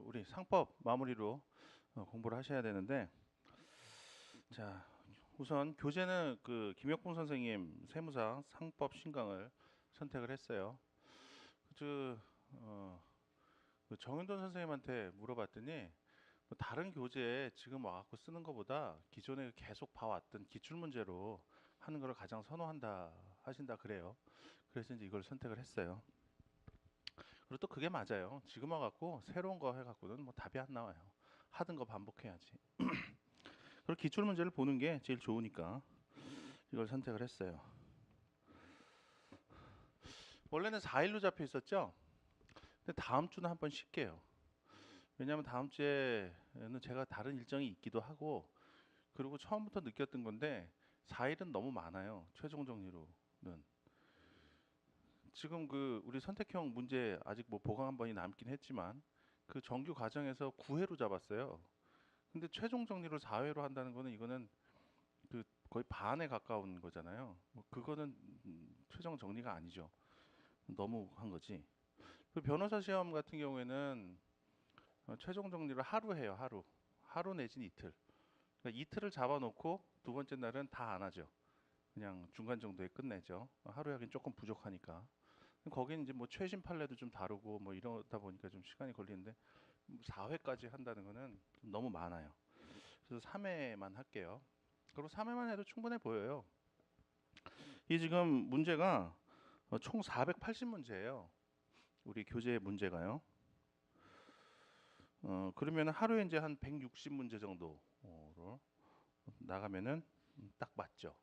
우리 상법 마무리로 공부를 하셔야 되는데, 자, 우선 교재는 그 김혁봉 선생님 세무사 상법 신강을 선택을 했어요. 그, 어, 그 정윤돈 선생님한테 물어봤더니 뭐 다른 교재 지금 와갖고 쓰는 것보다 기존에 계속 봐왔던 기출 문제로 하는 걸 가장 선호한다 하신다 그래요. 그래서 이제 이걸 선택을 했어요. 그리고 또 그게 맞아요. 지금 와갖고 새로운 거 해갖고는 뭐 답이 안 나와요. 하던 거 반복해야지. 그리고 기출 문제를 보는 게 제일 좋으니까 이걸 선택을 했어요. 원래는 4일로 잡혀 있었죠? 근데 다음 주는 한번 쉴게요. 왜냐하면 다음 주에는 제가 다른 일정이 있기도 하고, 그리고 처음부터 느꼈던 건데 4일은 너무 많아요. 최종 정리로는. 지금 그 우리 선택형 문제 아직 뭐 보강 한 번이 남긴 했지만 그 정규 과정에서 9회로 잡았어요. 근데 최종 정리를 4회로 한다는 거는 이거는 그 거의 반에 가까운 거잖아요. 뭐 그거는 최종 정리가 아니죠. 너무 한 거지. 그 변호사 시험 같은 경우에는 최종 정리를 하루 해요. 하루 내진 이틀. 그러니까 이틀을 잡아놓고 두 번째 날은 다 안 하죠. 그냥 중간 정도에 끝내죠. 하루 하긴 조금 부족하니까. 거기는 이제 뭐 최신 판례도 좀 다루고 뭐 이러다 보니까 좀 시간이 걸리는데 4회까지 한다는 거는 좀 너무 많아요. 그래서 3회만 할게요. 그리고 3회만 해도 충분해 보여요. 이 지금 문제가 총 480문제예요. 우리 교재 문제가요. 그러면 하루에 이제 한 160문제 정도로 나가면은 딱 맞죠.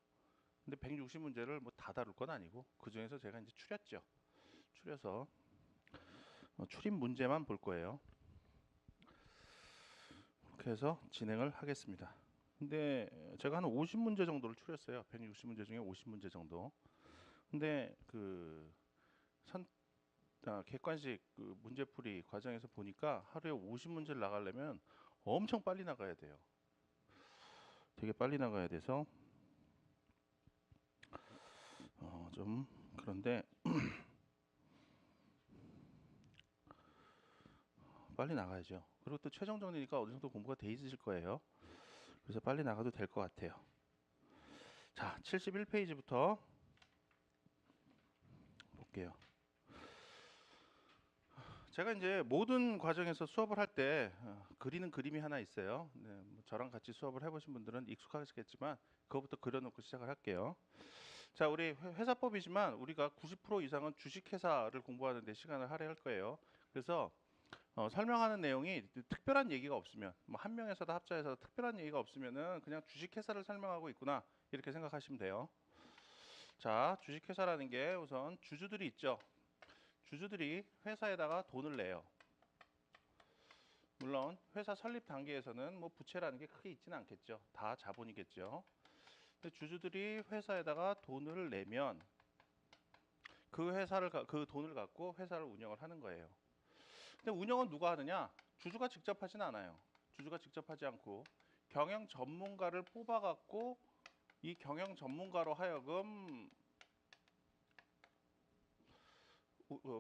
근데 160문제를 뭐 다 다룰 건 아니고 그 중에서 제가 이제 추렸죠. 추려서 추린 문제만 볼 거예요. 그렇게 해서 진행을 하겠습니다. 근데 제가 한 50문제 정도를 추렸어요. 160문제 중에 50문제 정도. 근데 그 객관식 그 문제풀이 과정에서 보니까 하루에 50문제를 나가려면 엄청 빨리 나가야 돼요. 되게 빨리 나가야 돼서 좀 그런데 빨리 나가야죠. 그리고 또 최종 정리니까 어느 정도 공부가 돼 있으실 거예요. 그래서 빨리 나가도 될 것 같아요. 자, 71페이지부터 볼게요. 제가 이제 모든 과정에서 수업을 할 때 그리는 그림이 하나 있어요. 네, 뭐 저랑 같이 수업을 해보신 분들은 익숙하시겠지만 그거부터 그려놓고 시작을 할게요. 자, 우리 회사법이지만 우리가 90% 이상은 주식회사를 공부하는 데 시간을 할애할 거예요. 그래서 설명하는 내용이 특별한 얘기가 없으면 뭐 한 명에서도 합자해서 특별한 얘기가 없으면은 그냥 주식회사를 설명하고 있구나 이렇게 생각하시면 돼요. 자, 주식회사라는 게 우선 주주들이 있죠. 주주들이 회사에다가 돈을 내요. 물론 회사 설립 단계에서는 뭐 부채라는 게 크게 있지는 않겠죠. 다 자본이겠죠. 근데 주주들이 회사에다가 돈을 내면 그 돈을 갖고 회사를 운영을 하는 거예요. 근데 운영은 누가 하느냐? 주주가 직접 하진 않아요. 주주가 직접 하지 않고 경영 전문가를 뽑아갖고 이 경영 전문가로 하여금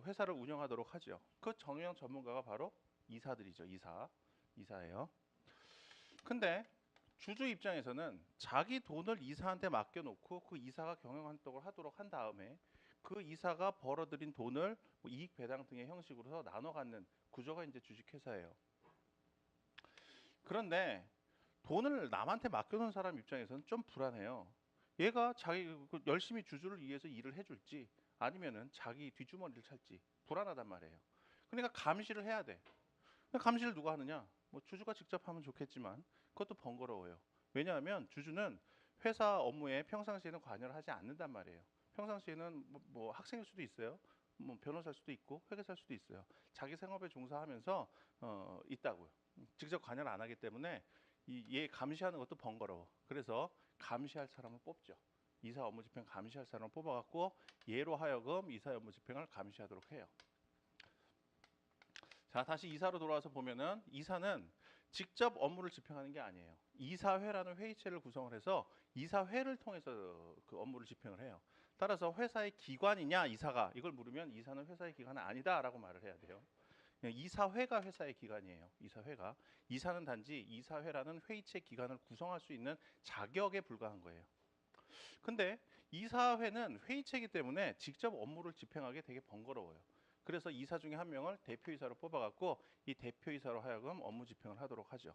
회사를 운영하도록 하죠. 그 경영 전문가가 바로 이사들이죠. 이사예요. 근데 주주 입장에서는 자기 돈을 이사한테 맡겨놓고 그 이사가 경영 활동을 하도록 한 다음에 그 이사가 벌어들인 돈을 뭐 이익 배당 등의 형식으로 나눠 갖는 구조가 이제 주식회사예요. 그런데 돈을 남한테 맡겨놓은 사람 입장에서는 좀 불안해요. 얘가 자기 열심히 주주를 위해서 일을 해줄지 아니면은 자기 뒷주머니를 찰지 불안하단 말이에요. 그러니까 감시를 해야 돼. 감시를 누가 하느냐? 뭐 주주가 직접 하면 좋겠지만 그것도 번거로워요. 왜냐하면 주주는 회사 업무에 평상시에는 관여를 하지 않는단 말이에요. 평상시에는 뭐 학생일 수도 있어요. 뭐 변호사일 수도 있고 회계사일 수도 있어요. 자기 생업에 종사하면서 있다고요. 직접 관여를 안 하기 때문에 얘 감시하는 것도 번거로워. 그래서 감시할 사람을 뽑죠. 이사 업무 집행 감시할 사람을 뽑아갖고 얘로 하여금 이사 업무 집행을 감시하도록 해요. 자, 다시 이사로 돌아와서 보면은 이사는 직접 업무를 집행하는 게 아니에요. 이사회라는 회의체를 구성을 해서 이사회를 통해서 그 업무를 집행을 해요. 따라서 회사의 기관이냐 이사가 이걸 물으면 이사는 회사의 기관은 아니다라고 말을 해야 돼요. 이사회가 회사의 기관이에요. 이사회가. 이사는 단지 이사회라는 회의체 기관을 구성할 수 있는 자격에 불과한 거예요. 근데 이사회는 회의체이기 때문에 직접 업무를 집행하기 되게 번거로워요. 그래서 이사 중에 한 명을 대표이사로 뽑아갖고 이 대표이사로 하여금 업무 집행을 하도록 하죠.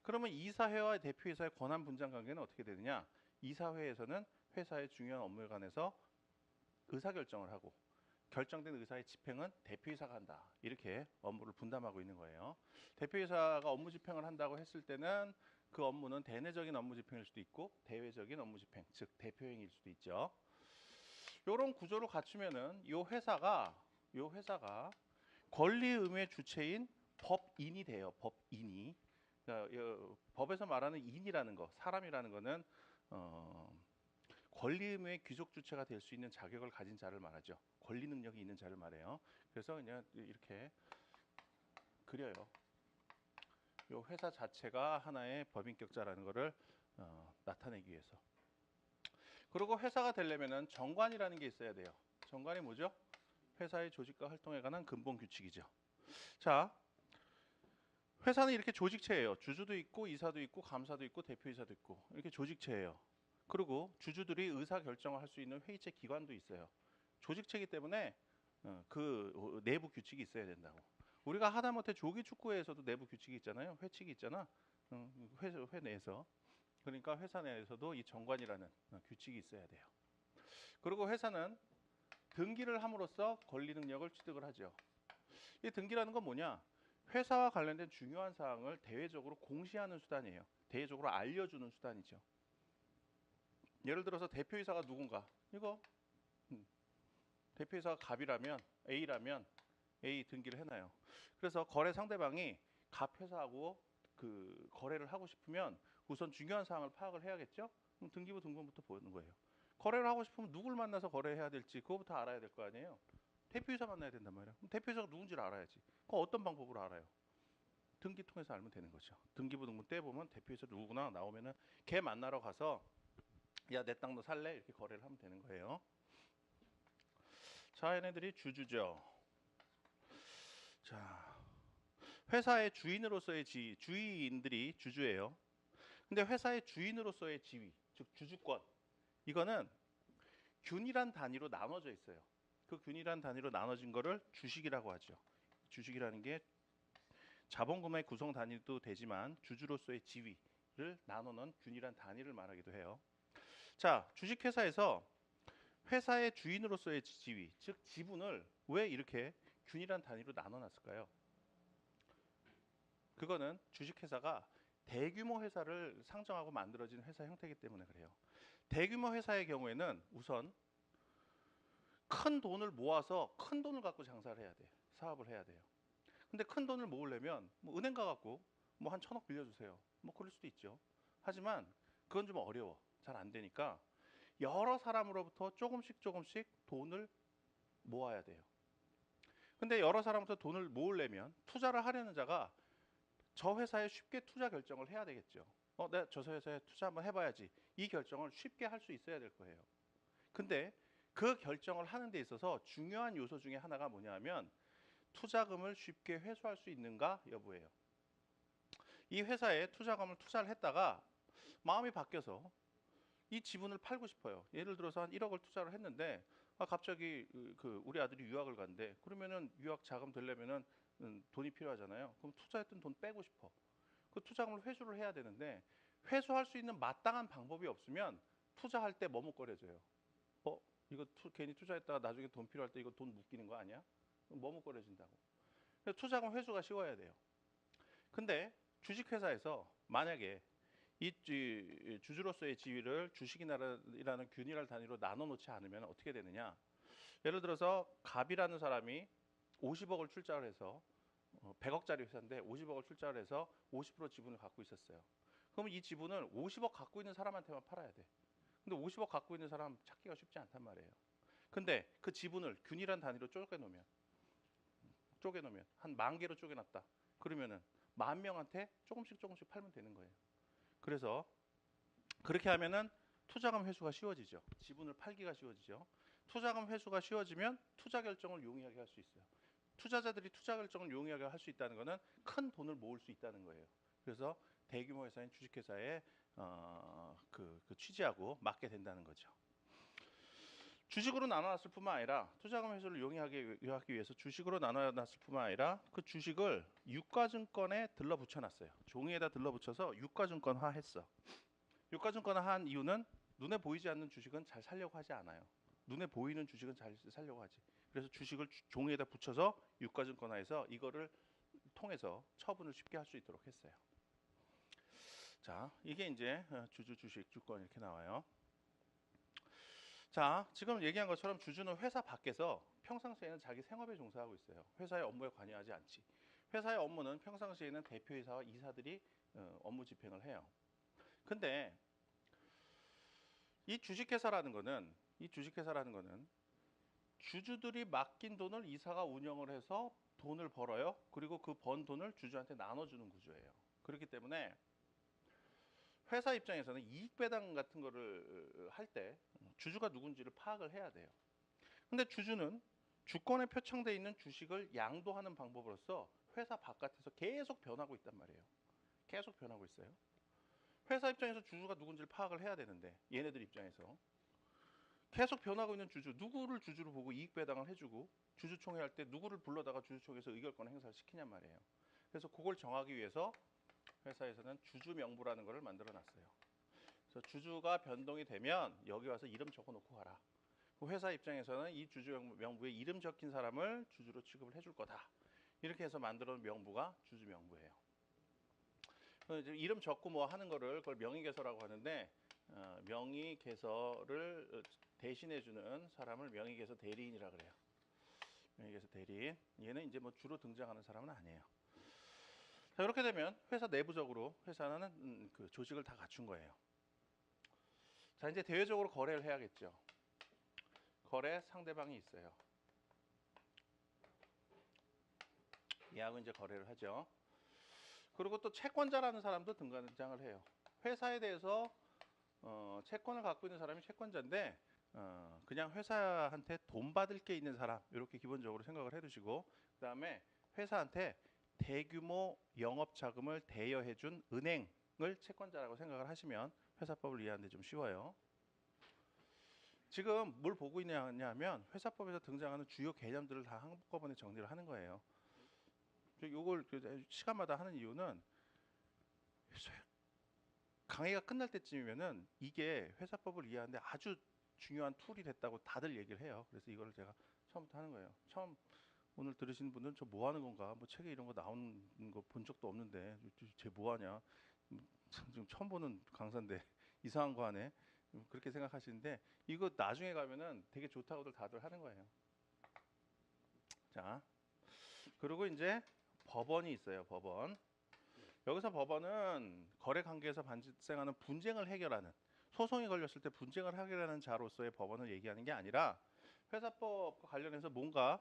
그러면 이사회와 대표이사의 권한 분장 관계는 어떻게 되느냐? 이사회에서는 회사의 중요한 업무에 관해서 의사결정을 하고 결정된 의사의 집행은 대표이사가 한다. 이렇게 업무를 분담하고 있는 거예요. 대표이사가 업무 집행을 한다고 했을 때는 그 업무는 대내적인 업무 집행일 수도 있고 대외적인 업무 집행, 즉 대표행위일 수도 있죠. 이런 구조를 갖추면은 요 회사가 권리 의무의 주체인 법인이 돼요. 법인이. 그러니까 법에서 말하는 인이라는 거, 사람이라는 거는 권리 의무의 귀속 주체가 될 수 있는 자격을 가진 자를 말하죠. 권리 능력이 있는 자를 말해요. 그래서 그냥 이렇게 그려요. 이 회사 자체가 하나의 법인격자라는 것을 나타내기 위해서. 그리고 회사가 되려면은 정관이라는 게 있어야 돼요. 정관이 뭐죠? 회사의 조직과 활동에 관한 근본 규칙이죠. 자, 회사는 이렇게 조직체예요. 주주도 있고 이사도 있고 감사도 있고 대표이사도 있고 이렇게 조직체예요. 그리고 주주들이 의사 결정을 할 수 있는 회의체 기관도 있어요. 조직체이기 때문에 그 내부 규칙이 있어야 된다고. 우리가 하다못해 조기 축구회에서도 내부 규칙이 있잖아요. 회칙이 있잖아. 회 내에서. 그러니까 회사 내에서도 이 정관이라는 규칙이 있어야 돼요. 그리고 회사는 등기를 함으로써 권리 능력을 취득을 하죠. 이 등기라는 건 뭐냐? 회사와 관련된 중요한 사항을 대외적으로 공시하는 수단이에요. 대외적으로 알려주는 수단이죠. 예를 들어서 대표이사가 누군가 이거 대표이사가 갑이라면 A라면 A 등기를 해놔요. 그래서 거래 상대방이 갑 회사하고 그 거래를 하고 싶으면 우선 중요한 사항을 파악을 해야겠죠. 그럼 등기부 등본부터 보는 거예요. 거래를 하고 싶으면 누굴 만나서 거래해야 될지 그거부터 알아야 될 거 아니에요. 대표이사 만나야 된단 말이에요. 그럼 대표이사가 누군지를 알아야지. 그럼 어떤 방법으로 알아요? 등기 통해서 알면 되는 거죠. 등기부 등본 떼보면 대표이사 누구나 나오면은 걔 만나러 가서 야, 내 땅 너 살래? 이렇게 거래를 하면 되는 거예요. 자, 얘네들이 주주죠. 자, 회사의 주인으로서의 주인들이 주주예요. 근데 회사의 주인으로서의 지위, 즉 주주권, 이거는 균이란 단위로 나눠져 있어요. 그 균이란 단위로 나눠진 거를 주식이라고 하죠. 주식이라는 게 자본금의 구성 단위도 되지만 주주로서의 지위를 나누는 균이란 단위를 말하기도 해요. 자, 주식회사에서 회사의 주인으로서의 지위, 즉 지분을 왜 이렇게 균이란 단위로 나눠놨을까요? 그거는 주식회사가 대규모 회사를 상정하고 만들어진 회사 형태이기 때문에 그래요. 대규모 회사의 경우에는 우선 큰 돈을 모아서 큰 돈을 갖고 장사를 해야 돼. 사업을 해야 돼요. 근데 큰 돈을 모으려면 뭐 은행 가갖고 뭐 한 1,000억 빌려주세요. 뭐 그럴 수도 있죠. 하지만 그건 좀 어려워. 잘 안 되니까 여러 사람으로부터 조금씩 돈을 모아야 돼요. 근데 여러 사람부터 돈을 모으려면 투자를 하려는 자가 저 회사에 쉽게 투자 결정을 해야 되겠죠. 내가 저 회사에 투자 한번 해봐야지. 이 결정을 쉽게 할 수 있어야 될 거예요. 근데 그 결정을 하는 데 있어서 중요한 요소 중에 하나가 뭐냐면 투자금을 쉽게 회수할 수 있는가 여부예요. 이 회사에 투자금을 투자를 했다가 마음이 바뀌어서 이 지분을 팔고 싶어요. 예를 들어서 한 1억을 투자를 했는데 갑자기 우리 아들이 유학을 간대. 그러면은 유학 자금 되려면은 돈이 필요하잖아요. 그럼 투자했던 돈 빼고 싶어. 그 투자금을 회수를 해야 되는데 회수할 수 있는 마땅한 방법이 없으면 투자할 때 머뭇거려져요. 이거 괜히 투자했다가 나중에 돈 필요할 때 이거 돈 묶이는 거 아니야? 머뭇거려진다고. 그래서 투자금 회수가 쉬워야 돼요. 근데 주식회사에서 만약에 이 주주로서의 지위를 주식이라는 균일한 단위로 나눠 놓지 않으면 어떻게 되느냐? 예를 들어서 갑이라는 사람이 50억을 출자를 해서 100억짜리 회사인데 50억을 출자를 해서 50% 지분을 갖고 있었어요. 그러면 이 지분을 50억 갖고 있는 사람한테만 팔아야 돼. 근데 50억 갖고 있는 사람 찾기가 쉽지 않단 말이에요. 근데 그 지분을 균일한 단위로 쪼개놓으면 한 10,000개로 쪼개놨다. 그러면은 10,000명한테 조금씩 팔면 되는 거예요. 그래서 그렇게 하면은 투자금 회수가 쉬워지죠. 지분을 팔기가 쉬워지죠. 투자금 회수가 쉬워지면 투자 결정을 용이하게 할 수 있어요. 투자자들이 투자 결정을 용이하게 할 수 있다는 것은 큰 돈을 모을 수 있다는 거예요. 그래서 대규모 회사인 주식회사의 그 취지하고 맞게 된다는 거죠. 주식으로 나눠놨을 뿐만 아니라 투자금 회수를 용이하게 하기 위해서 주식으로 나눠놨을 뿐만 아니라 그 주식을 유가증권에 들러붙여놨어요. 종이에다 들러붙여서 유가증권화했어. 유가증권화한 이유는 눈에 보이지 않는 주식은 잘 살려고 하지 않아요. 눈에 보이는 주식은 잘 살려고 하지. 그래서 주식을 종이에다 붙여서 유가증권화해서 이거를 통해서 처분을 쉽게 할 수 있도록 했어요. 자, 이게 이제 주주, 주식, 주권 이렇게 나와요. 자, 지금 얘기한 것처럼 주주는 회사 밖에서 평상시에는 자기 생업에 종사하고 있어요. 회사의 업무에 관여하지 않지. 회사의 업무는 평상시에는 대표이사와 이사들이 업무 집행을 해요. 근데 이 주식회사라는 거는 주주들이 맡긴 돈을 이사가 운영을 해서 돈을 벌어요. 그리고 그 번 돈을 주주한테 나눠주는 구조예요. 그렇기 때문에 회사 입장에서는 이익 배당 같은 거를 할 때 주주가 누군지를 파악을 해야 돼요. 근데 주주는 주권에 표창되어 있는 주식을 양도하는 방법으로서 회사 바깥에서 계속 변하고 있단 말이에요. 계속 변하고 있어요. 회사 입장에서 주주가 누군지를 파악을 해야 되는데 얘네들 입장에서 계속 변하고 있는 주주, 누구를 주주로 보고 이익 배당을 해주고 주주총회 할 때 누구를 불러다가 주주총회에서 의결권 행사를 시키냔 말이에요. 그래서 그걸 정하기 위해서 회사에서는 주주 명부라는 것을 만들어 놨어요. 그래서 주주가 변동이 되면 여기 와서 이름 적어 놓고 가라. 회사 입장에서는 이 주주 명부에 이름 적힌 사람을 주주로 취급을 해줄 거다. 이렇게 해서 만들어 놓은 명부가 주주 명부예요. 이름 적고 뭐 하는 거를 그걸 명의개서라고 하는데 명의개서를 대신해주는 사람을 명의개서 대리인이라 그래요. 명의개서 대리인. 얘는 이제 뭐 주로 등장하는 사람은 아니에요. 자, 이렇게 되면 회사 내부적으로 회사는 그 조직을 다 갖춘 거예요. 자, 이제 대외적으로 거래를 해야겠죠. 거래 상대방이 있어요. 얘하고 이제 거래를 하죠. 그리고 또 채권자라는 사람도 등장을 해요. 회사에 대해서 채권을 갖고 있는 사람이 채권자인데 그냥 회사한테 돈 받을 게 있는 사람 이렇게 기본적으로 생각을 해두시고 그 다음에 회사한테 대규모 영업 자금을 대여해준 은행을 채권자라고 생각을 하시면 회사법을 이해하는 데 좀 쉬워요. 지금 뭘 보고 있냐면 회사법에서 등장하는 주요 개념들을 다 한꺼번에 정리를 하는 거예요. 이걸 시간마다 하는 이유는 강의가 끝날 때쯤이면은 이게 회사법을 이해하는데 아주 중요한 툴이 됐다고 다들 얘기를 해요. 그래서 이거를 제가 처음부터 하는 거예요. 처음 오늘 들으시는 분들은 저 뭐 하는 건가? 뭐 책에 이런 거 나오는 거 본 적도 없는데 쟤 뭐 하냐? 지금 처음 보는 강사인데 이상한 거 하네. 그렇게 생각하시는데 이거 나중에 가면은 되게 좋다고들 다들 하는 거예요. 자, 그리고 이제 법원이 있어요. 법원. 여기서 법원은 거래 관계에서 발생하는 분쟁을 해결하는 소송이 걸렸을 때 분쟁을 해결하는 자로서의 법원을 얘기하는 게 아니라 회사법과 관련해서 뭔가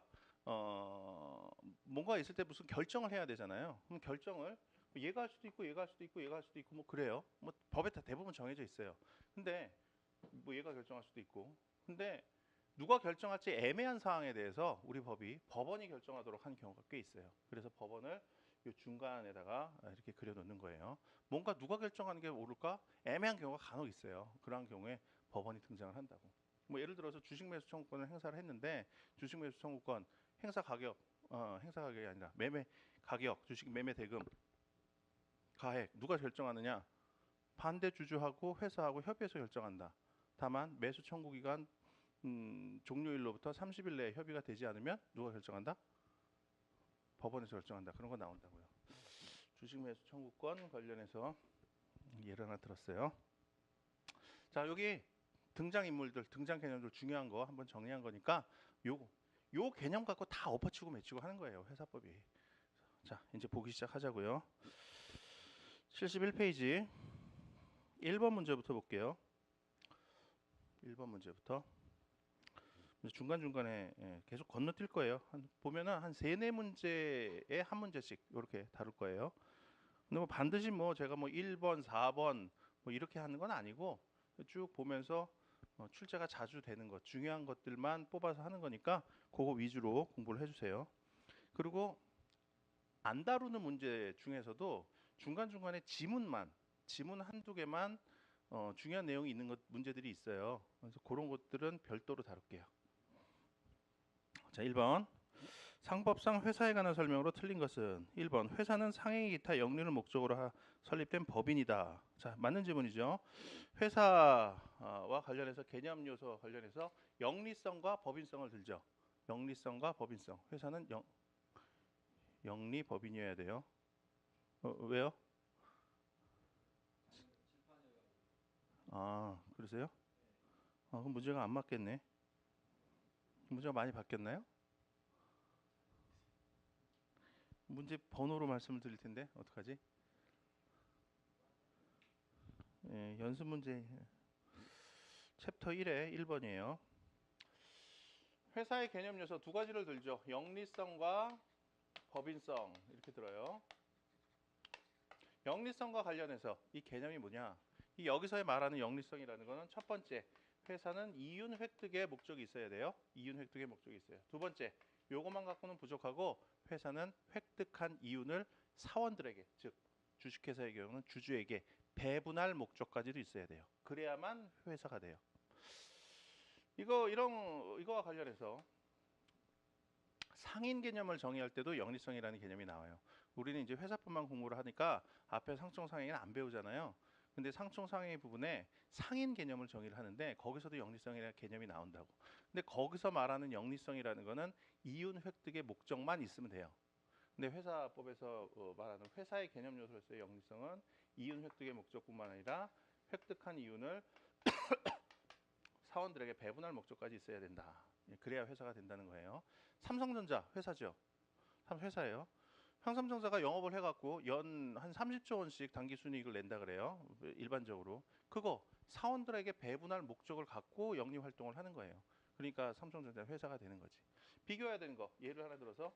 있을 때 무슨 결정을 해야 되잖아요. 그럼 결정을 얘가 할 수도 있고 얘가 할 수도 있고 얘가 할 수도 있고 뭐 그래요. 뭐 법에 다 대부분 정해져 있어요. 근데 뭐 얘가 결정할 수도 있고 근데 누가 결정할지 애매한 사항에 대해서 우리 법원이 결정하도록 하는 경우가 꽤 있어요. 그래서 법원을 이 중간에다가 이렇게 그려놓는 거예요. 뭔가 누가 결정하는 게 옳을까? 애매한 경우가 간혹 있어요. 그러한 경우에 법원이 등장을 한다고. 뭐 예를 들어서 주식 매수 청구권을 행사를 했는데 주식 매수 청구권 행사 가격이 아니라 매매 가격, 주식 매매 대금, 가액 누가 결정하느냐? 반대 주주하고 회사하고 협의해서 결정한다. 다만 매수 청구 기간 종료일로부터 30일 내에 협의가 되지 않으면 누가 결정한다? 법원에서 결정한다. 그런 거 나온다고요. 주식 매수 청구권 관련해서 예를 하나 들었어요. 자, 여기 등장 인물들, 등장 개념들 중요한 거 한번 정리한 거니까 요 개념 갖고 다 엎어치고 맺히고 하는 거예요. 회사법이. 자, 이제 보기 시작하자고요. 71페이지 1번 문제부터 볼게요. 1번 문제부터. 중간중간에 계속 건너뛸 거예요. 보면은 한 3, 4문제에 한 문제씩 이렇게 다룰 거예요. 근데 뭐 반드시 뭐 제가 뭐 1번, 4번 뭐 이렇게 하는 건 아니고 쭉 보면서 출제가 자주 되는 것, 중요한 것들만 뽑아서 하는 거니까 그거 위주로 공부를 해주세요. 그리고 안 다루는 문제 중에서도 중간중간에 지문 한두 개만 중요한 내용이 있는 문제들이 있어요. 그래서 그런 것들은 별도로 다룰게요. 자, 1번. 상법상 회사에 관한 설명으로 틀린 것은 1번 회사는 상해 기타 영리를 목적으로 설립된 법인이다. 자, 맞는 지문이죠. 회사와 관련해서 개념 요소 관련해서 영리성과 법인성을 들죠. 영리성과 법인성. 회사는 영리 법인이어야 돼요. 왜요? 아, 그러세요? 그럼 문제가 안 맞겠네. 문제가 많이 바뀌었나요? 문제 번호로 말씀을 드릴 텐데 어떡하지? 예, 연습 문제 챕터 1의 1번이에요. 회사의 개념 요소 두 가지를 들죠. 영리성과 법인성 이렇게 들어요. 영리성과 관련해서 이 개념이 뭐냐? 이 여기서의 말하는 영리성이라는 거는 첫 번째, 회사는 이윤 획득의 목적이 있어야 돼요. 이윤 획득의 목적이 있어요. 두 번째, 요것만 갖고는 부족하고 회사는 획득한 이윤을 사원들에게, 즉 주식회사의 경우는 주주에게 배분할 목적까지도 있어야 돼요. 그래야만 회사가 돼요. 이거와 관련해서 상인 개념을 정의할 때도 영리성이라는 개념이 나와요. 우리는 이제 회사뿐만 공부를 하니까 앞에 상총상행은 안 배우잖아요. 근데 상총상행 부분에 상인 개념을 정의를 하는데 거기서도 영리성이라는 개념이 나온다고. 근데 거기서 말하는 영리성이라는 거는 이윤 획득의 목적만 있으면 돼요. 근데 회사법에서 말하는 회사의 개념 요소로서의 영리성은 이윤 획득의 목적뿐만 아니라 획득한 이윤을 사원들에게 배분할 목적까지 있어야 된다. 그래야 회사가 된다는 거예요. 삼성전자 회사죠. 회사예요. 삼성전자가 영업을 해갖고 연 한 30조 원씩 당기 순이익을 낸다 그래요. 일반적으로 그거 사원들에게 배분할 목적을 갖고 영리 활동을 하는 거예요. 그러니까 삼성전자 회사가 되는 거지. 비교해야 되는 거 예를 하나 들어서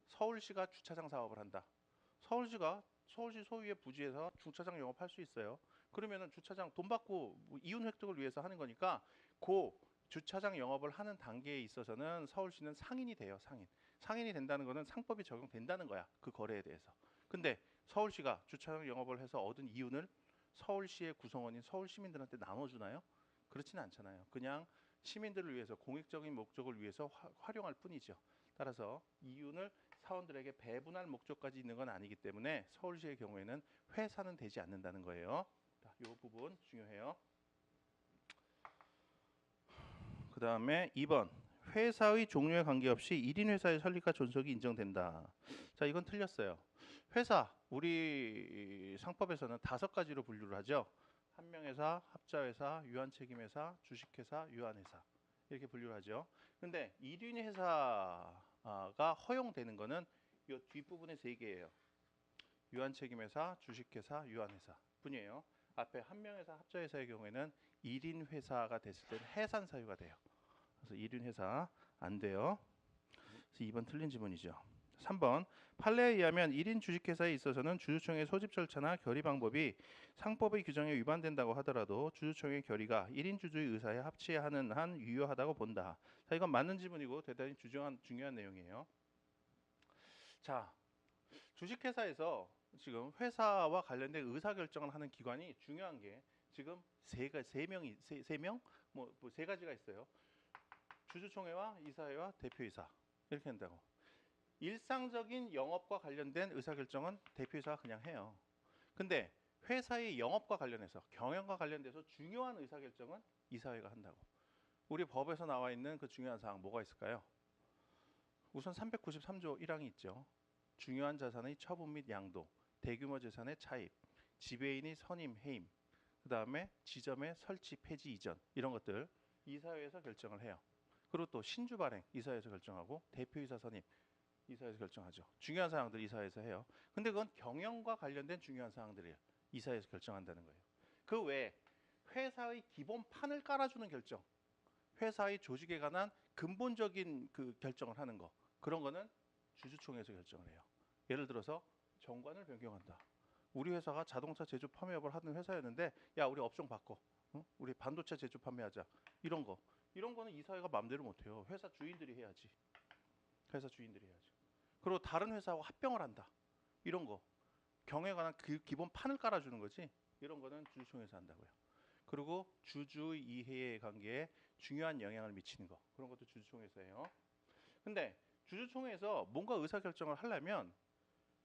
서울시가 주차장 사업을 한다. 서울시 소유의 부지에서 주차장 영업할 수 있어요. 그러면은 주차장 돈 받고 이윤 획득을 위해서 하는 거니까 그 주차장 영업을 하는 단계에 있어서는 서울시는 상인이 돼요. 상인이 된다는 거는 상법이 적용된다는 거야. 그 거래에 대해서. 근데 서울시가 주차장 영업을 해서 얻은 이윤을 서울시의 구성원인 서울 시민들한테 나눠주나요? 그렇지는 않잖아요. 그냥 시민들을 위해서 공익적인 목적을 위해서 활용할 뿐이죠. 따라서 이윤을 사원들에게 배분할 목적까지 있는 건 아니기 때문에 서울시의 경우에는 회사는 되지 않는다는 거예요. 이 부분 중요해요. 그 다음에 2번. 회사의 종류에 관계없이 1인 회사의 설립과 존속이 인정된다. 자, 이건 틀렸어요. 회사, 우리 상법에서는 5가지로 분류를 하죠. 한명회사, 합자회사, 유한책임회사, 주식회사, 유한회사 이렇게 분류를 하죠. 근데 1인 회사가 허용되는 거는 이 뒷부분의 3개예요. 유한책임회사, 주식회사, 유한회사 뿐이에요. 앞에 한명회사, 합자회사의 경우에는 1인 회사가 됐을 때는 해산 사유가 돼요. 그래서 1인 회사 안 돼요. 그래서 2번 틀린 지문이죠. 3번 판례에 의하면 1인 주식회사에 있어서는 주주총회 소집 절차나 결의 방법이 상법의 규정에 위반된다고 하더라도 주주총회 결의가 1인 주주의 의사에 합치하는 한 유효하다고 본다. 자, 이건 맞는 지문이고 대단히 중요한 내용이에요. 자, 주식회사에서 지금 회사와 관련된 의사결정을 하는 기관이 중요한 게 지금 세 명? 뭐 세 가지가 있어요. 주주총회와 이사회와 대표이사 이렇게 한다고. 일상적인 영업과 관련된 의사결정은 대표이사가 그냥 해요. 근데 회사의 영업과 관련해서 경영과 관련돼서 중요한 의사결정은 이사회가 한다고. 우리 법에서 나와 있는 그 중요한 사항 뭐가 있을까요? 우선 393조 1항이 있죠. 중요한 자산의 처분 및 양도, 대규모 재산의 차입, 지배인의 선임, 해임, 그 다음에 지점의 설치, 폐지, 이전 이런 것들 이사회에서 결정을 해요. 그리고 또 신주 발행 이사회에서 결정하고 대표이사 선임 이사회에서 결정하죠. 중요한 사항들 이사회에서 해요. 근데 그건 경영과 관련된 중요한 사항들이에요. 이사회에서 결정한다는 거예요. 그 외에 회사의 기본판을 깔아주는 결정, 회사의 조직에 관한 근본적인 그 결정을 하는 거 그런 거는 주주총회에서 결정을 해요. 예를 들어서 정관을 변경한다. 우리 회사가 자동차 제조 판매업을 하는 회사였는데 야 우리 업종 바꿔. 응? 우리 반도체 제조 판매하자. 이런 거는 이사회가 마음대로 못해요. 회사 주인들이 해야지. 회사 주인들이 해야지. 그리고 다른 회사하고 합병을 한다. 이런 거. 경영에 관한 기본 판을 깔아주는 거지. 이런 거는 주주총회에서 한다고요. 그리고 주주 이해 관계에 중요한 영향을 미치는 거. 그런 것도 주주총회에서 해요. 근데 주주총회에서 뭔가 의사결정을 하려면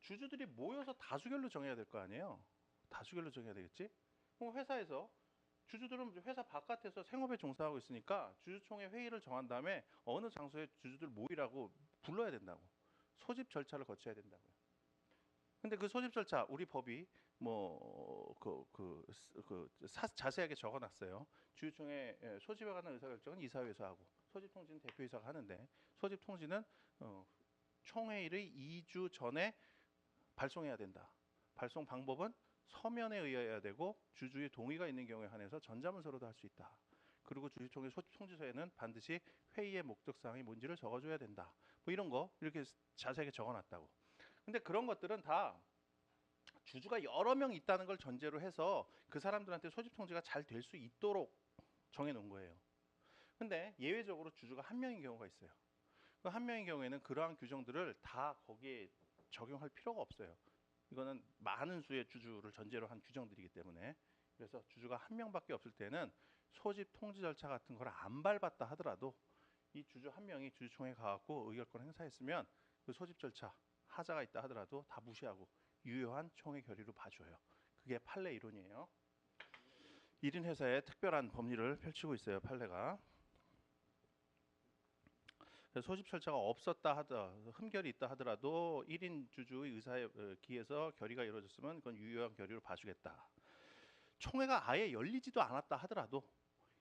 주주들이 모여서 다수결로 정해야 될 거 아니에요. 다수결로 정해야 되겠지? 그럼 회사에서 주주들은 회사 바깥에서 생업에 종사하고 있으니까 주주총회 회의를 정한 다음에 어느 장소에 주주들 모이라고 불러야 된다고. 소집 절차를 거쳐야 된다고요. 근데 그 소집 절차 우리 법이 자세하게 적어놨어요. 주주총회 소집에 관한 의사결정은 이사회에서 하고 소집 통지는 대표이사가 하는데 소집 통지는 총회일의 2주 전에 발송해야 된다. 발송 방법은 서면에 의해야 되고 주주의 동의가 있는 경우에 한해서 전자문서로도 할 수 있다. 그리고 주주총회 소집 통지서에는 반드시 회의의 목적사항이 뭔지를 적어줘야 된다. 뭐 이런 거 이렇게 자세하게 적어놨다고. 근데 그런 것들은 다 주주가 여러 명 있다는 걸 전제로 해서 그 사람들한테 소집 통지가 잘 될 수 있도록 정해놓은 거예요. 근데 예외적으로 주주가 한 명인 경우가 있어요. 그 한 명인 경우에는 그러한 규정들을 다 거기에 적용할 필요가 없어요. 이거는 많은 수의 주주를 전제로 한 규정들이기 때문에. 그래서 주주가 한 명밖에 없을 때는 소집 통지 절차 같은 걸 안 밟았다 하더라도 이 주주 한 명이 주주총회에 가갖고 의결권 행사했으면 그 소집 절차 하자가 있다 하더라도 다 무시하고 유효한 총회 결의로 봐줘요. 그게 판례 이론이에요. 1인 회사에 특별한 법리를 펼치고 있어요. 판례가. 소집 절차가 없었다 흠결이 있다 하더라도 1인 주주의 의사에 기해서 결의가 이루어졌으면 그건 유효한 결의로 봐주겠다. 총회가 아예 열리지도 않았다 하더라도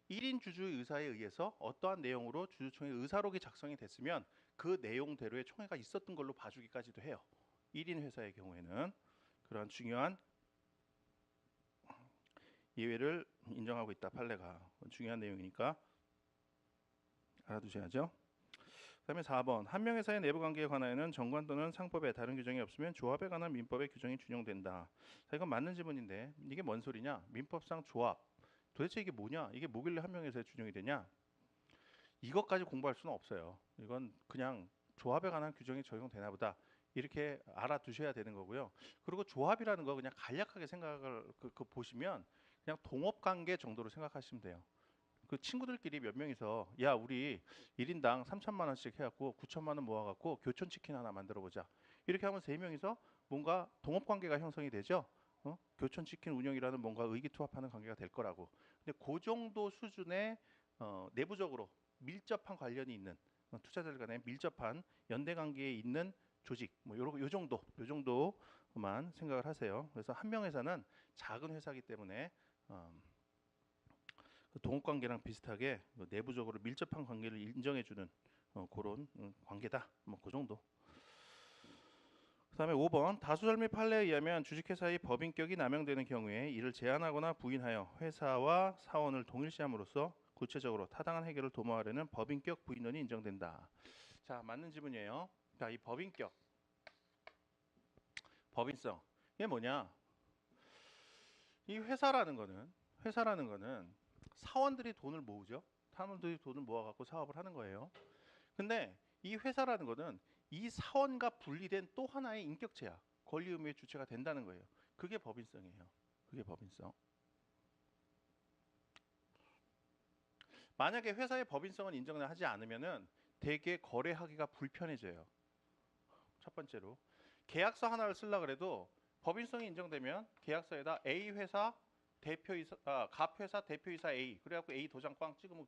1인 주주의 의사에 의해서 어떠한 내용으로 주주총회 의사록이 작성이 됐으면 그 내용대로의 총회가 있었던 걸로 봐주기까지도 해요. 1인 회사의 경우에는 그러한 중요한 예외를 인정하고 있다. 판례가 중요한 내용이니까 알아두셔야죠. 그다음에 4번 한명회사의 내부관계에 관하여는 정관 또는 상법에 다른 규정이 없으면 조합에 관한 민법의 규정이 준용된다. 자, 이건 맞는 지문인데 이게 뭔 소리냐? 민법상 조합 도대체 이게 뭐냐? 이게 뭐길래 한명회사에 준용이 되냐? 이것까지 공부할 수는 없어요. 이건 그냥 조합에 관한 규정이 적용되나 보다 이렇게 알아두셔야 되는 거고요. 그리고 조합이라는 거 그냥 간략하게 생각을 보시면 그냥 동업관계 정도로 생각하시면 돼요. 그 친구들끼리 몇 명이서 야 우리 1인당 3천만 원씩 해갖고 9천만 원 모아갖고 교촌치킨 하나 만들어보자. 이렇게 하면 3명이서 뭔가 동업관계가 형성이 되죠. 교촌치킨 운영이라는 뭔가 의기투합하는 관계가 될 거라고. 근데 그 정도 수준의 내부적으로 밀접한 관련이 있는 투자자들 간에 밀접한 연대 관계에 있는 조직 요 정도만 생각을 하세요. 그래서 한명회사는 작은 회사이기 때문에 동업관계랑 비슷하게 내부적으로 밀접한 관계를 인정해주는 그런 관계다. 그 정도. 그다음에 5번 다수설 및 판례에 의하면 주식회사의 법인격이 남용되는 경우에 이를 제한하거나 부인하여 회사와 사원을 동일시함으로써 구체적으로 타당한 해결을 도모하려는 법인격 부인론이 인정된다. 자, 맞는 지문이에요. 자, 이 법인격, 법인성 이게 뭐냐? 이 회사라는 거는 사원들이 돈을 모으죠. 사원들이 돈을 모아갖고 사업을 하는 거예요. 근데 이 회사라는 거는 이 사원과 분리된 또 하나의 인격체야. 권리 의무의 주체가 된다는 거예요. 그게 법인성이에요. 그게 법인성. 만약에 회사의 법인성을 인정을 하지 않으면은 대개 거래하기가 불편해져요. 첫 번째로 계약서 하나를 쓰려고 그래도 법인성이 인정되면 계약서에다 A 회사 대표이사, 갑회사 대표이사 A 그래갖고 A 도장 꽝 찍으면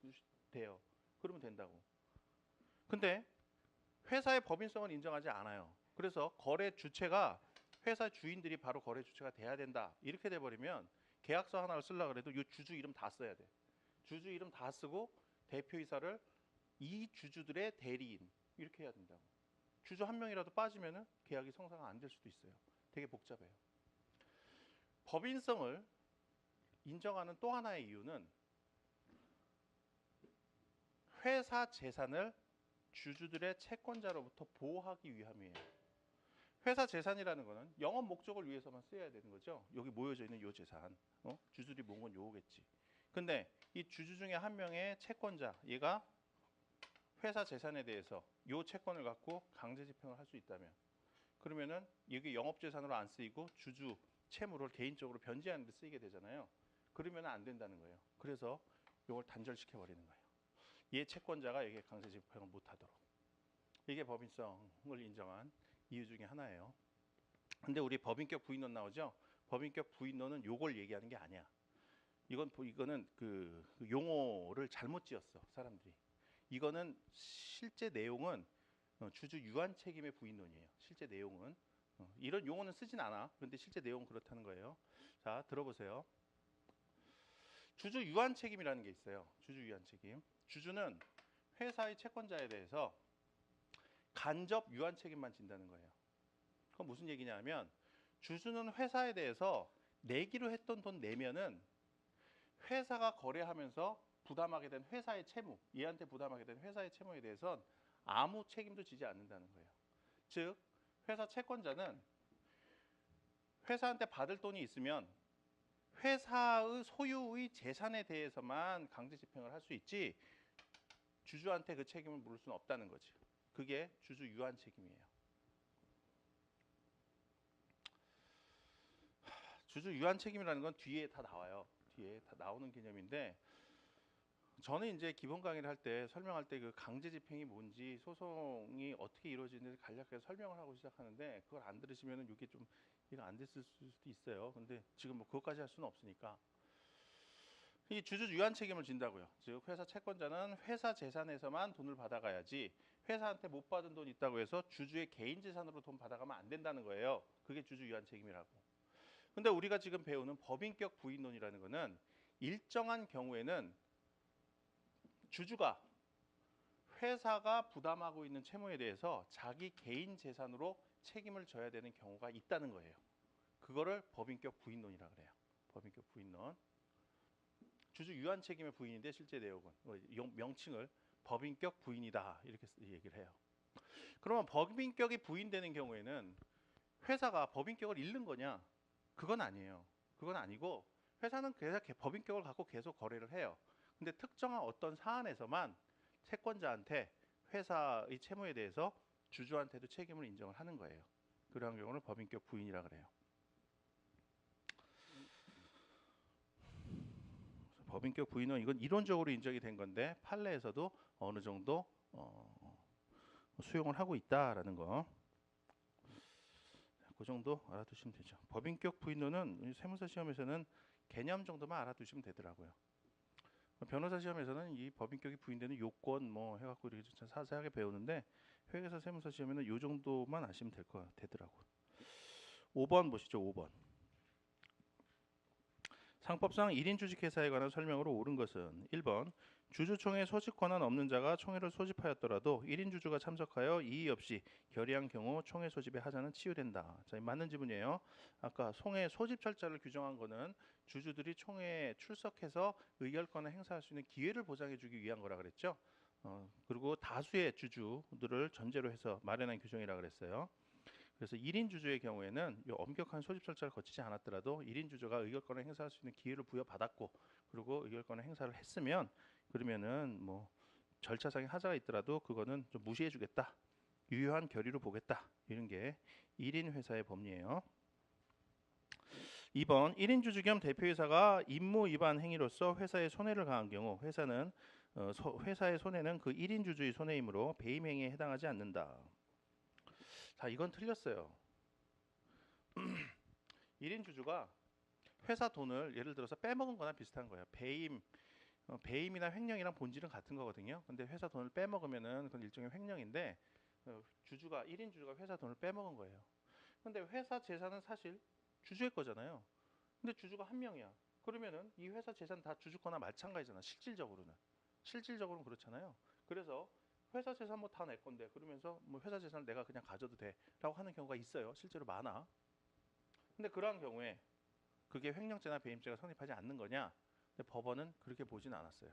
돼요. 그러면 된다고. 근데 회사의 법인성을 인정하지 않아요. 그래서 거래 주체가 회사 주인들이 바로 거래 주체가 돼야 된다. 이렇게 돼버리면 계약서 하나를 쓰려고 그래도 이 주주 이름 다 써야 돼. 주주 이름 다 쓰고 대표이사를 이 주주들의 대리인 이렇게 해야 된다고. 주주 한 명이라도 빠지면은 계약이 성사가 안 될 수도 있어요. 되게 복잡해요. 법인성을 인정하는 또 하나의 이유는 회사 재산을 주주들의 채권자로부터 보호하기 위함이에요. 회사 재산이라는 거는 영업 목적을 위해서만 쓰여야 되는 거죠. 여기 모여져 있는 요 재산, 주주들이 모은 건 요거겠지. 근데 이 주주 중에 한 명의 채권자, 얘가 회사 재산에 대해서 요 채권을 갖고 강제 집행을 할 수 있다면, 그러면은 이게 영업 재산으로 안 쓰이고 주주 채무를 개인적으로 변제하는 데 쓰이게 되잖아요. 그러면 안 된다는 거예요. 그래서 이걸 단절시켜 버리는 거예요. 얘 채권자가 이게 강제 집행을 못 하도록. 이게 법인성을 인정한 이유 중에 하나예요. 근데 우리 법인격 부인론 나오죠? 법인격 부인론은 요걸 얘기하는 게 아니야. 이거는 그 용어를 잘못 지었어, 사람들이. 이거는 실제 내용은 주주 유한 책임의 부인론이에요. 실제 내용은 이런 용어는 쓰진 않아. 그런데 실제 내용은 그렇다는 거예요. 자, 들어보세요. 주주 유한 책임이라는 게 있어요. 주주 유한 책임. 주주는 회사의 채권자에 대해서 간접 유한 책임만 진다는 거예요. 그건 무슨 얘기냐면, 주주는 회사에 대해서 내기로 했던 돈 내면은 회사가 거래하면서 부담하게 된 회사의 채무, 얘한테 부담하게 된 회사의 채무에 대해선 아무 책임도 지지 않는다는 거예요. 즉, 회사 채권자는 회사한테 받을 돈이 있으면 회사의 소유의 재산에 대해서만 강제 집행을 할 수 있지, 주주한테 그 책임을 물을 수는 없다는 거지. 그게 주주 유한 책임이에요. 주주 유한 책임이라는 건 뒤에 다 나와요. 뒤에 다 나오는 개념인데, 저는 이제 기본 강의를 할 때 설명할 때 그 강제 집행이 뭔지, 소송이 어떻게 이루어지는지 간략하게 설명을 하고 시작하는데, 그걸 안 들으시면은 이게 좀 이해가 안 됐을 수도 있어요. 근데 지금 뭐 그것까지 할 수는 없으니까. 이 주주 유한 책임을 진다고요. 즉 회사 채권자는 회사 재산에서만 돈을 받아가야지, 회사한테 못 받은 돈 있다고 해서 주주의 개인 재산으로 돈 받아가면 안 된다는 거예요. 그게 주주 유한 책임이라고. 근데 우리가 지금 배우는 법인격 부인론이라는 거는 일정한 경우에는 주주가 회사가 부담하고 있는 채무에 대해서 자기 개인 재산으로 책임을 져야 되는 경우가 있다는 거예요. 그거를 법인격 부인론이라 그래요. 법인격 부인론. 주주 유한 책임의 부인인데 실제 내용은 명칭을 법인격 부인이다 이렇게 얘기를 해요. 그러면 법인격이 부인되는 경우에는 회사가 법인격을 잃는 거냐? 그건 아니에요. 그건 아니고 회사는 계속 법인격을 갖고 계속 거래를 해요. 근데 특정한 어떤 사안에서만 채권자한테 회사의 채무에 대해서 주주한테도 책임을 인정을 하는 거예요. 그러한 경우를 법인격 부인이라 그래요. 법인격 부인은 이건 이론적으로 인정이 된 건데 판례에서도 어느 정도 수용을 하고 있다라는 거. 그 정도 알아두시면 되죠. 법인격 부인론은 세무사 시험에서는 개념 정도만 알아두시면 되더라고요. 변호사 시험에서는 이 법인격이 부인되는 요건 뭐 해갖고 이렇게 좀 자세하게 배우는데, 회계사 세무사 시험에는 요 정도만 아시면 되더라고요. 5번 보시죠. 5번. 상법상 1인 주식회사에 관한 설명으로 옳은 것은 1번 주주총회 소집 권한 없는 자가 총회를 소집하였더라도 1인 주주가 참석하여 이의 없이 결의한 경우 총회 소집의 하자는 치유된다. 자, 맞는 지문이에요. 아까 총회 소집 절차를 규정한 거는 주주들이 총회에 출석해서 의결권을 행사할 수 있는 기회를 보장해 주기 위한 거라 그랬죠. 그리고 다수의 주주들을 전제로 해서 마련한 규정이라 그랬어요. 그래서 1인 주주의 경우에는 이 엄격한 소집 절차를 거치지 않았더라도 1인 주주가 의결권을 행사할 수 있는 기회를 부여받았고, 그리고 의결권을 행사를 했으면, 그러면은 뭐 절차상의 하자가 있더라도 그거는 좀 무시해주겠다, 유효한 결의로 보겠다, 이런 게 1인 회사의 법리예요. 2번 1인 주주 겸 대표이사가 임무 위반 행위로서 회사에 손해를 가한 경우 회사는 회사의 손해는 그 1인 주주의 손해이므로 배임 행위에 해당하지 않는다. 자, 이건 틀렸어요. 1인 주주가 회사 돈을 예를 들어서 빼먹은 거나 비슷한 거예요. 배임이나 횡령이랑 본질은 같은 거거든요. 근데 회사 돈을 빼먹으면은 그건 일종의 횡령인데, 1인 주주가 회사 돈을 빼먹은 거예요. 근데 회사 재산은 사실 주주의 거잖아요. 근데 주주가 한 명이야. 그러면은 이 회사 재산 다 주주 거나 마찬가지잖아. 실질적으로는. 실질적으로는 그렇잖아요. 그래서 회사 재산 뭐 다 내 건데, 그러면서 뭐 회사 재산을 내가 그냥 가져도 돼라고 하는 경우가 있어요. 실제로 많아. 근데 그러한 경우에 그게 횡령죄나 배임죄가 성립하지 않는 거냐? 근데 법원은 그렇게 보진 않았어요.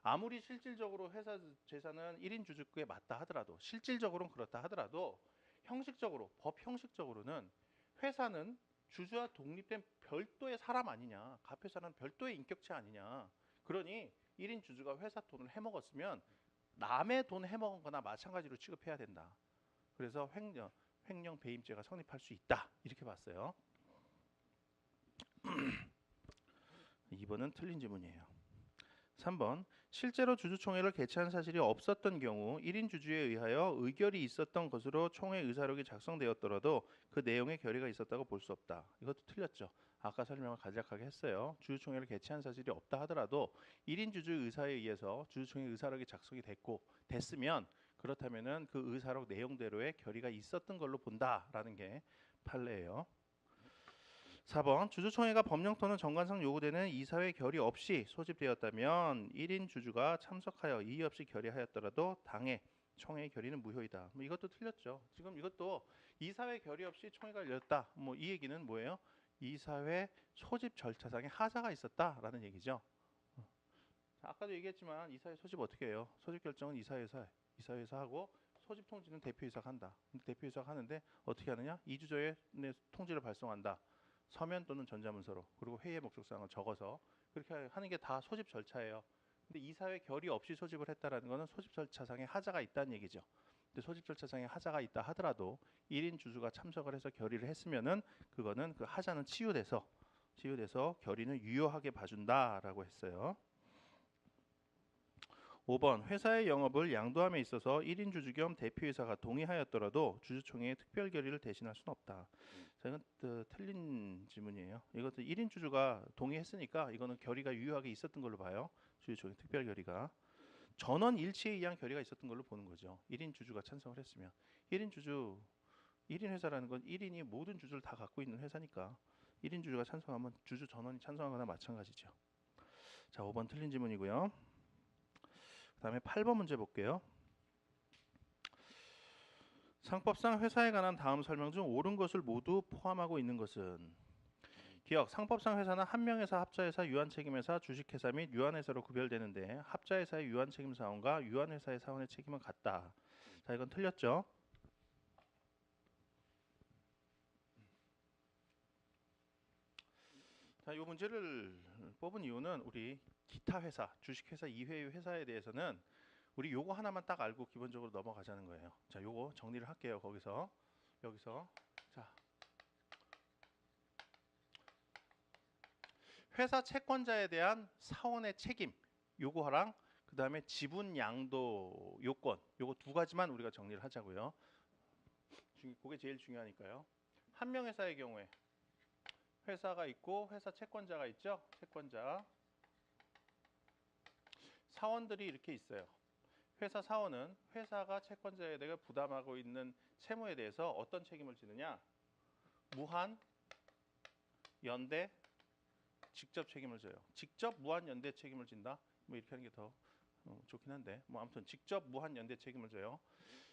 아무리 실질적으로 회사 재산은 1인 주주에 맞다 하더라도, 실질적으로는 그렇다 하더라도, 형식적으로, 법 형식적으로는 회사는 주주와 독립된 별도의 사람 아니냐, 갑회사는 별도의 인격체 아니냐. 그러니 1인 주주가 회사 돈을 해먹었으면 남의 돈 해먹은 거나 마찬가지로 취급해야 된다. 그래서 횡령 배임죄가 성립할 수 있다. 이렇게 봤어요. 2번은 틀린 지문이에요. 3번 실제로 주주총회를 개최한 사실이 없었던 경우 1인 주주에 의하여 의결이 있었던 것으로 총회 의사록이 작성되었더라도 그 내용에 결의가 있었다고 볼 수 없다. 이것도 틀렸죠. 아까 설명을 간략하게 했어요. 주주총회를 개최한 사실이 없다 하더라도 1인 주주 의사에 의해서 주주총회 의사록이 작성이 됐으면 그렇다면은 그 의사록 내용대로의 결의가 있었던 걸로 본다라는 게 판례예요. 4번 주주총회가 법령 또는 정관상 요구되는 이사회 결의 없이 소집되었다면 1인 주주가 참석하여 이의 없이 결의하였더라도 당의 총회의 결의는 무효이다. 뭐 이것도 틀렸죠. 지금 이것도 이사회 결의 없이 총회가 열렸다. 뭐 이 얘기는 뭐예요? 이사회 소집 절차상의 하자가 있었다라는 얘기죠. 아까도 얘기했지만 이사회 소집 어떻게 해요? 소집 결정은 이사회에서 하고 소집 통지는 대표이사가 한다. 대표이사가 하는데 어떻게 하느냐? 이주조에 통지를 발송한다. 서면 또는 전자문서로. 그리고 회의의 목적사항을 적어서 그렇게 하는 게 다 소집 절차예요. 근데 이사회 결의 없이 소집을 했다라는 거는 소집 절차상의 하자가 있다는 얘기죠. 근데 소집 절차상의 하자가 있다 하더라도 1인 주주가 참석을 해서 결의를 했으면은 그거는 그 하자는 치유돼서 결의는 유효하게 봐준다라고 했어요. 5번 회사의 영업을 양도함에 있어서 1인 주주 겸 대표이사가 동의하였더라도 주주총회의 특별 결의를 대신할 수는 없다. 자, 이건 틀린 지문이에요. 이것도 1인 주주가 동의했으니까 이거는 결의가 유효하게 있었던 걸로 봐요. 주주총회 특별 결의가. 전원 일치에 의한 결의가 있었던 걸로 보는 거죠. 1인 주주가 찬성을 했으면. 1인 회사라는 건 1인이 모든 주주를 다 갖고 있는 회사니까 1인 주주가 찬성하면 주주 전원이 찬성하거나 마찬가지죠. 자, 5번 틀린 지문이고요. 그 다음에 8번 문제 볼게요. 상법상 회사에 관한 다음 설명 중 옳은 것을 모두 포함하고 있는 것은 기억, 상법상 회사는 한 명회사, 합자회사, 유한책임회사, 주식회사 및 유한회사로 구별되는데 합자회사의 유한책임 사원과 유한회사의 사원의 책임은 같다. 자, 이건 틀렸죠. 자, 이 문제를 뽑은 이유는 우리 기타 회사, 주식회사 이외의 회사에 대해서는 우리 요거 하나만 딱 알고 기본적으로 넘어가자는 거예요. 자, 요거 정리를 할게요. 여기서 자, 회사 채권자에 대한 사원의 책임 요거랑 그 다음에 지분 양도 요건 요거 두 가지만 우리가 정리를 하자고요. 그게 제일 중요하니까요. 한 명 회사의 경우에 회사가 있고 회사 채권자가 있죠. 채권자 사원들이 이렇게 있어요. 회사 사원은 회사가 채권자에 대해 부담하고 있는 채무에 대해서 어떤 책임을 지느냐? 무한, 연대, 직접 책임을 져요. 직접 무한 연대 책임을 진다. 뭐 이렇게 하는 게 더 좋긴 한데 뭐 아무튼 직접 무한 연대 책임을 져요.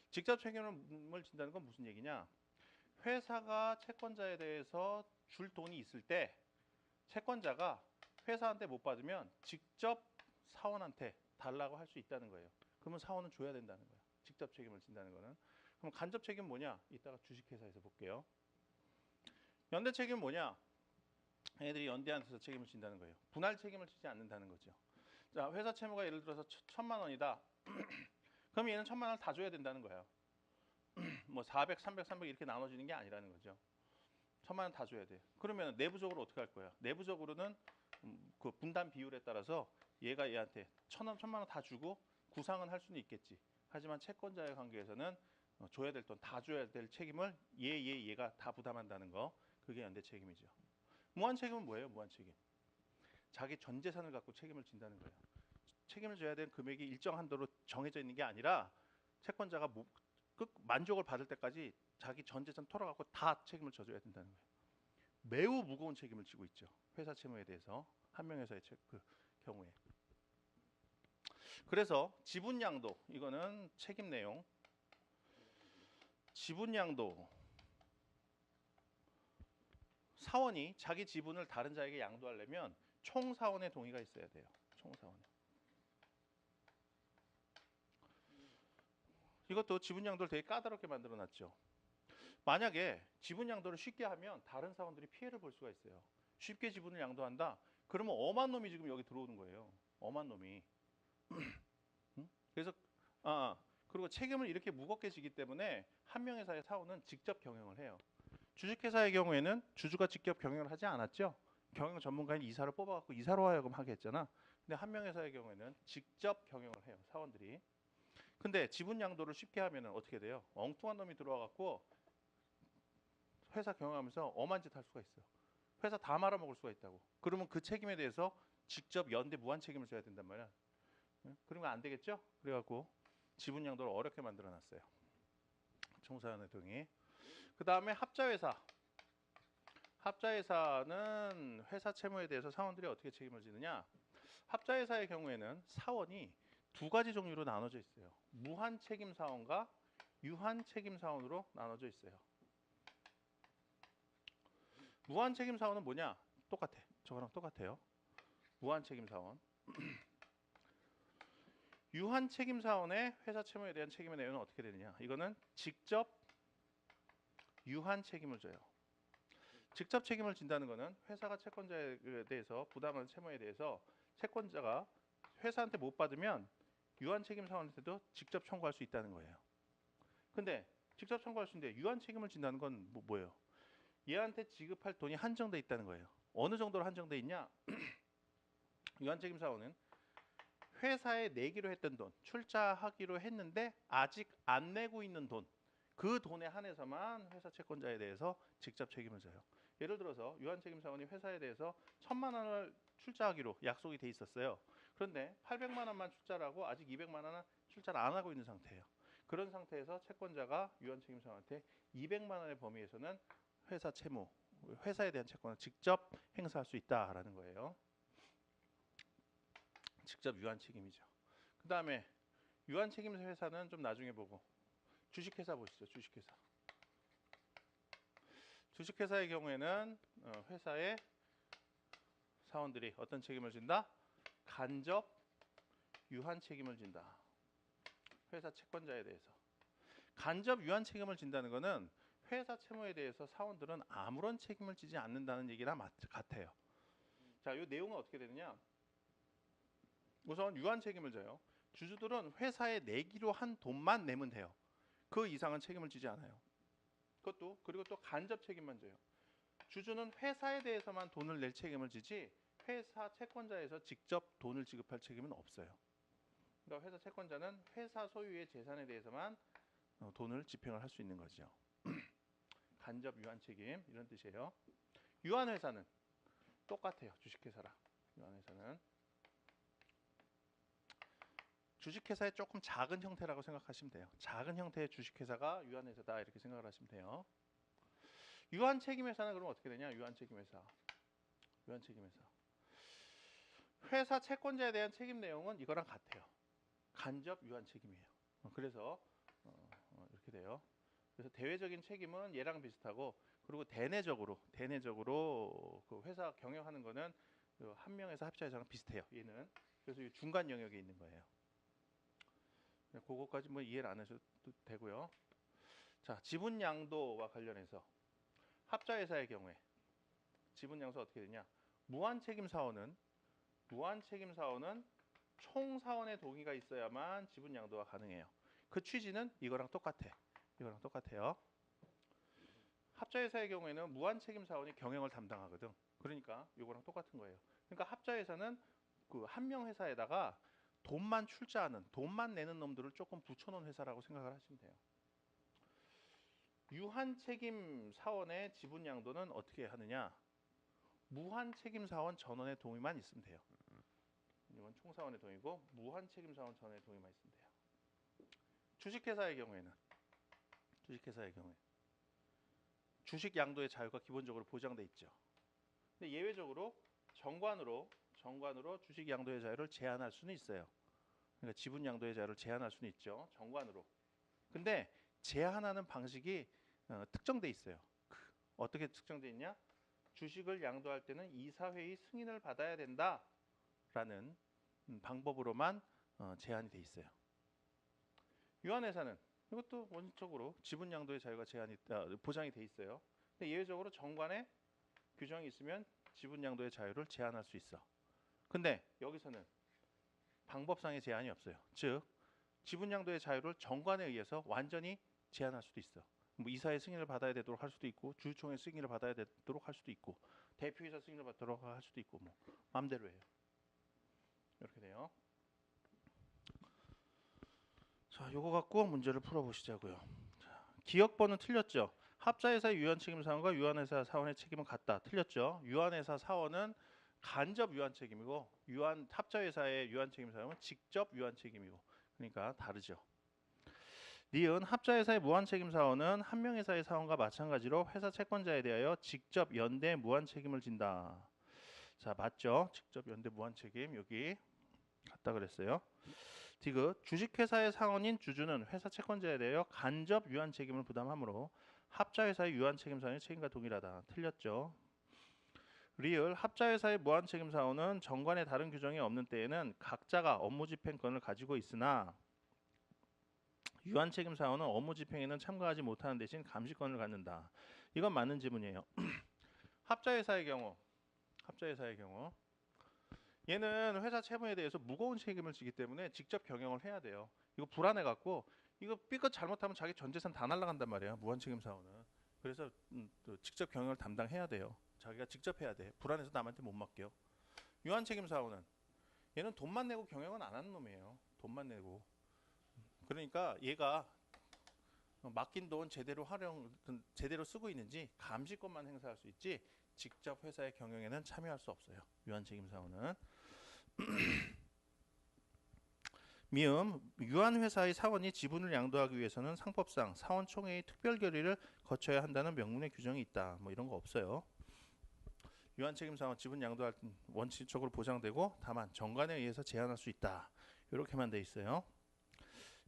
직접 책임을 진다는 건 무슨 얘기냐? 회사가 채권자에 대해서 줄 돈이 있을 때 채권자가 회사한테 못 받으면 직접 사원한테 달라고 할 수 있다는 거예요. 그러면 사원은 줘야 된다는 거예요. 직접 책임을 진다는 거는. 그럼 간접 책임은 뭐냐? 이따가 주식회사에서 볼게요. 연대 책임은 뭐냐? 애들이 연대한테서 책임을 진다는 거예요. 분할 책임을 지지 않는다는 거죠. 자, 회사 채무가 예를 들어서 1,000만 원이다. 그럼 얘는 1,000만 원을 다 줘야 된다는 거예요. 뭐 400, 300, 300 이렇게 나눠지는 게 아니라는 거죠. 1,000만 원 다 줘야 돼. 그러면 내부적으로 어떻게 할 거야? 내부적으로는 그 분담 비율에 따라서 얘가 얘한테 1,000만 원 다 주고 구상은 할 수는 있겠지. 하지만 채권자의 관계에서는 줘야 될 돈 다 줘야 될 책임을 얘가 다 부담한다는 거. 그게 연대 책임이죠. 무한 책임은 뭐예요? 무한 책임. 자기 전 재산을 갖고 책임을 진다는 거예요. 책임을 져야 되는 금액이 일정 한도로 정해져 있는 게 아니라 채권자가 만족을 받을 때까지 자기 전 재산 털어갖고 다 책임을 져줘야 된다는 거예요. 매우 무거운 책임을 지고 있죠. 회사 채무에 대해서 한 명 회사의 그 경우에. 그래서 지분 양도 이거는 책임 내용. 지분 양도 사원이 자기 지분을 다른 자에게 양도하려면 총사원의 동의가 있어야 돼요. 총사원의. 이것도 지분 양도를 되게 까다롭게 만들어 놨죠. 만약에 지분 양도를 쉽게 하면 다른 사원들이 피해를 볼 수가 있어요. 쉽게 지분을 양도한다? 그러면 엄한 놈이 지금 여기 들어오는 거예요. 엄한 놈이. 그래서 그리고 책임을 이렇게 무겁게 지기 때문에 한 명 회사의 사원은 직접 경영을 해요. 주식회사의 경우에는 주주가 직접 경영을 하지 않았죠. 경영 전문가인 이사를 뽑아갖고 이사로 하여금 하게 했잖아. 근데 한 명 회사의 경우에는 직접 경영을 해요. 사원들이. 근데 지분 양도를 쉽게 하면은 어떻게 돼요? 엉뚱한 놈이 들어와갖고 회사 경영하면서 엄한 짓 할 수가 있어요. 회사 다 말아먹을 수가 있다고. 그러면 그 책임에 대해서 직접 연대 무한 책임을 져야 된단 말이야. 그러면 안 되겠죠? 그래갖고 지분 양도를 어렵게 만들어놨어요. 총사원의 동의. 그 다음에 합자회사. 합자회사는 회사 채무에 대해서 사원들이 어떻게 책임을 지느냐? 합자회사의 경우에는 사원이 두 가지 종류로 나눠져 있어요. 무한 책임 사원과 유한 책임 사원으로 나눠져 있어요. 무한 책임 사원은 뭐냐? 똑같아. 저거랑 똑같아요. 무한 책임 사원. 유한 책임 사원의 회사 채무에 대한 책임의 내용은 어떻게 되느냐? 이거는 직접 유한 책임을 져요. 직접 책임을 진다는 것은 회사가 채권자에 대해서 부담하는 채무에 대해서 채권자가 회사한테 못 받으면 유한 책임 사원한테도 직접 청구할 수 있다는 거예요. 근데 직접 청구할 수 있는데 유한 책임을 진다는 건 뭐예요? 얘한테 지급할 돈이 한정돼 있다는 거예요. 어느 정도로 한정돼 있냐? 유한 책임 사원은 회사에 내기로 했던 돈, 출자하기로 했는데 아직 안 내고 있는 돈, 그 돈에 한해서만 회사 채권자에 대해서 직접 책임을 져요. 예를 들어서 유한 책임 사원이 회사에 대해서 1,000만 원을 출자하기로 약속이 돼 있었어요. 그런데 800만 원만 출자를 하고 아직 200만 원은 출자를 안 하고 있는 상태예요. 그런 상태에서 채권자가 유한 책임 사원한테 200만 원의 범위에서는 회사 채무, 회사에 대한 채권을 직접 행사할 수 있다라는 거예요. 직접 유한 책임이죠. 그 다음에 유한 책임 회사는 좀 나중에 보고 주식회사 보시죠. 주식회사. 주식회사의 경우에는 회사의 사원들이 어떤 책임을 진다? 간접 유한 책임을 진다. 회사 채권자에 대해서. 간접 유한 책임을 진다는 것은 회사 채무에 대해서 사원들은 아무런 책임을 지지 않는다는 얘기나 같아요. 자, 이 내용은 어떻게 되느냐? 우선 유한 책임을 져요. 주주들은 회사에 내기로 한 돈만 내면 돼요. 그 이상은 책임을 지지 않아요. 그리고 또 간접 책임만 져요. 주주는 회사에 대해서만 돈을 낼 책임을 지지 회사 채권자에서 직접 돈을 지급할 책임은 없어요. 그러니까 회사 채권자는 회사 소유의 재산에 대해서만 돈을 집행을 할 수 있는 거죠. 간접 유한 책임 이런 뜻이에요. 유한 회사는 똑같아요. 주식회사랑 유한 회사는 주식회사의 조금 작은 형태라고 생각하시면 돼요. 작은 형태의 주식회사가 유한 회사다 이렇게 생각을 하시면 돼요. 유한 책임 회사는 그럼 어떻게 되냐? 유한 책임 회사. 유한 책임 회사. 회사 채권자에 대한 책임 내용은 이거랑 같아요. 간접 유한 책임이에요. 그래서 이렇게 돼요. 그래서 대외적인 책임은 얘랑 비슷하고 그리고 대내적으로 그 회사 경영하는 거는 한 명에서 합자회사랑 비슷해요. 얘는 그래서 이 중간 영역에 있는 거예요. 그거까지 뭐 이해를 안 하셔도 되고요. 자, 지분 양도와 관련해서 합자회사의 경우에 지분 양도가 어떻게 되냐? 무한 책임 사원은 총 사원의 동의가 있어야만 지분 양도가 가능해요. 그 취지는 이거랑 똑같아요. 합자회사의 경우에는 무한 책임 사원이 경영을 담당하거든. 그러니까 이거랑 똑같은 거예요. 그러니까 합자회사는 그 한 명 회사에다가 돈만 출자하는, 돈만 내는 놈들을 조금 붙여놓은 회사라고 생각을 하시면 돼요. 유한 책임 사원의 지분 양도는 어떻게 하느냐? 무한 책임 사원 전원의 동의만 있으면 돼요. 이건 총사원의 동의고 무한 책임 사원 전원의 동의만 있으면 돼요. 주식회사의 경우에 주식 양도의 자유가 기본적으로 보장돼 있죠. 근데 예외적으로 정관으로 주식 양도의 자유를 제한할 수는 있어요. 그러니까 지분 양도의 자유를 제한할 수는 있죠. 정관으로. 근데 제한하는 방식이 특정돼 있어요. 어떻게 특정돼 있냐? 주식을 양도할 때는 이사회의 승인을 받아야 된다라는 방법으로만 제한이 돼 있어요. 유한회사는 이것도 원칙적으로 지분 양도의 자유가 보장이 돼 있어요. 근데 예외적으로 정관에 규정이 있으면 지분 양도의 자유를 제한할 수 있어. 근데 여기서는 방법상의 제한이 없어요. 즉 지분 양도의 자유를 정관에 의해서 완전히 제한할 수도 있어. 뭐 이사의 승인을 받아야 되도록 할 수도 있고, 주주총회 승인을 받아야 되도록 할 수도 있고, 대표이사 승인을 받도록 할 수도 있고, 뭐 마음대로 해요. 이렇게 돼요. 자, 요거 갖고 문제를 풀어보시자고요. 자, 기억번은 틀렸죠. 합자회사의 유한 책임 사원과 유한회사 사원의 책임은 같다. 틀렸죠. 유한회사 사원은 간접 유한 책임이고, 합자회사의 유한 책임 사원은 직접 유한 책임이고, 그러니까 다르죠. 니은 합자회사의 무한책임 사원은 한명회사의 사원과 마찬가지로 회사 채권자에 대하여 직접 연대 무한책임을 진다. 자, 맞죠? 직접 연대 무한책임 여기 같다 그랬어요. 디귿 주식회사의 사원인 주주는 회사 채권자에 대하여 간접 유한책임을 부담하므로 합자회사의 유한책임 사원의 책임과 동일하다. 틀렸죠. 리을 합자회사의 무한책임 사원은 정관에 다른 규정이 없는 때에는 각자가 업무집행권을 가지고 있으나 유한책임 사원은 업무집행에는 참가하지 못하는 대신 감시권을 갖는다. 이건 맞는 지문이에요. 합자회사의 경우 얘는 회사 채무에 대해서 무거운 책임을 지기 때문에 직접 경영을 해야 돼요. 이거 불안해 갖고 이거 삐끗 잘못하면 자기 전 재산 다 날라간단 말이야. 무한책임 사원은. 그래서 또 직접 경영을 담당해야 돼요. 자기가 직접 해야 돼. 불안해서 남한테 못 맡겨. 유한책임 사원은 얘는 돈만 내고 경영은 안 하는 놈이에요. 돈만 내고. 그러니까 얘가 맡긴 돈 제대로 쓰고 있는지 감시권만 행사할 수 있지 직접 회사의 경영에는 참여할 수 없어요. 유한책임사원은. 미음 유한회사의 사원이 지분을 양도하기 위해서는 상법상 사원총회의 특별 결의를 거쳐야 한다는 명문의 규정이 있다. 뭐 이런 거 없어요. 유한책임사원 지분 양도할 원칙적으로 보장되고 다만 정관에 의해서 제한할 수 있다. 이렇게만 돼 있어요.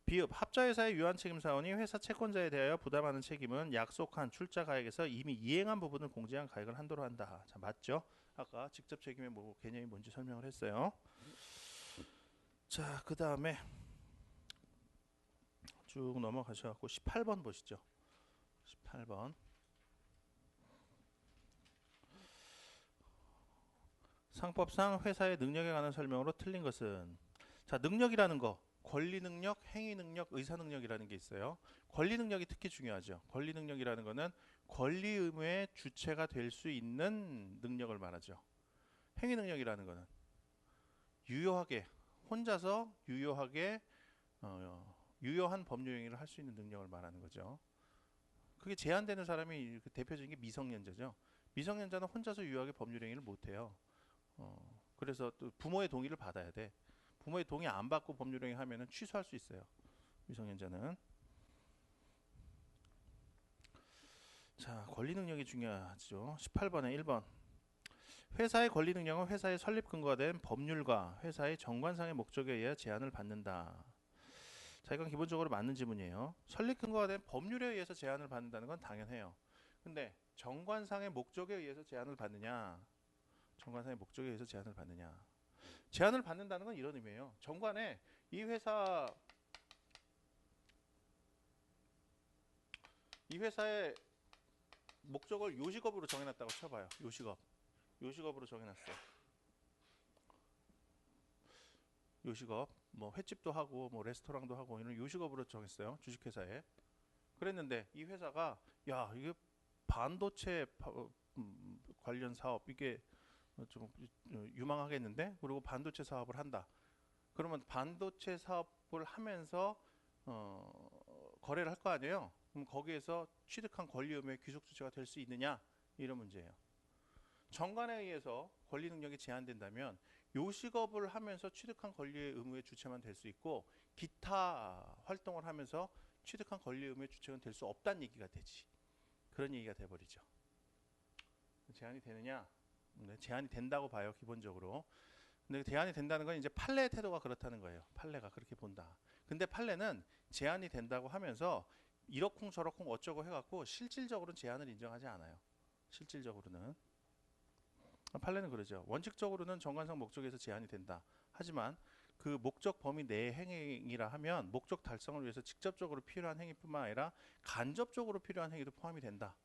비읍 합자회사의 유한책임사원이 회사 채권자에 대하여 부담하는 책임은 약속한 출자 가액에서 이미 이행한 부분을 공제한 가액을 한도로 한다. 자, 맞죠? 아까 직접 책임의 개념이 뭔지 설명을 했어요. 자, 그 다음에 쭉 넘어가셔갖고 18번 보시죠. 18번. 상법상 회사의 능력에 관한 설명으로 틀린 것은, 자, 능력이라는 거 권리 능력, 행위 능력, 의사 능력이라는 게 있어요. 권리 능력이 특히 중요하죠. 권리 능력이라는 거는 권리 의무의 주체가 될 수 있는 능력을 말하죠. 행위 능력이라는 거는 유효하게 혼자서 유효하게 유효한 법률 행위를 할 수 있는 능력을 말하는 거죠. 그게 제한되는 사람이 대표적인 게 미성년자죠. 미성년자는 혼자서 유효하게 법률 행위를 못 해요. 그래서 또 부모의 동의를 받아야 돼. 부모의 동의 안 받고 법률행위 하면은 취소할 수 있어요. 미성년자는. 자, 권리 능력이 중요하죠. 18번에 1번. 회사의 권리 능력은 회사의 설립 근거가 된 법률과 회사의 정관상의 목적에 의해 제한을 받는다. 자, 이건 기본적으로 맞는 지문이에요. 설립 근거가 된 법률에 의해서 제한을 받는다는 건 당연해요. 근데 정관상의 목적에 의해서 제한을 받느냐? 정관상의 목적에 의해서 제한을 받느냐? 제한을 받는다는 건 이런 의미예요. 정관에 이 회사의 목적을 요식업으로 정해놨다고 쳐봐요. 요식업으로 정해놨어. 요식업, 뭐 횟집도 하고 뭐 레스토랑도 하고 이런 요식업으로 정했어요. 주식회사에. 그랬는데 이 회사가 야, 이게 반도체 관련 사업 이게 좀 유망하겠는데? 그리고 반도체 사업을 한다. 그러면 반도체 사업을 하면서 거래를 할 거 아니에요? 그럼 거기에서 취득한 권리 의무의 귀속 주체가 될 수 있느냐? 이런 문제예요. 정관에 의해서 권리 능력이 제한된다면 요식업을 하면서 취득한 권리의 의무의 주체만 될 수 있고 기타 활동을 하면서 취득한 권리 의무의 주체는 될 수 없다는 얘기가 되지. 그런 얘기가 돼버리죠. 제한이 되느냐? 네, 제한이 된다고 봐요, 기본적으로. 근데 제한이 된다는 건 이제 판례의 태도가 그렇다는 거예요. 판례가 그렇게 본다. 근데 판례는 제한이 된다고 하면서 이러쿵 저러쿵 어쩌고 해갖고 실질적으로는 제한을 인정하지 않아요. 실질적으로는. 판례는 그러죠. 원칙적으로는 정관상 목적에서 제한이 된다. 하지만 그 목적 범위 내의 행위라 하면 목적 달성을 위해서 직접적으로 필요한 행위뿐만 아니라 간접적으로 필요한 행위도 포함이 된다.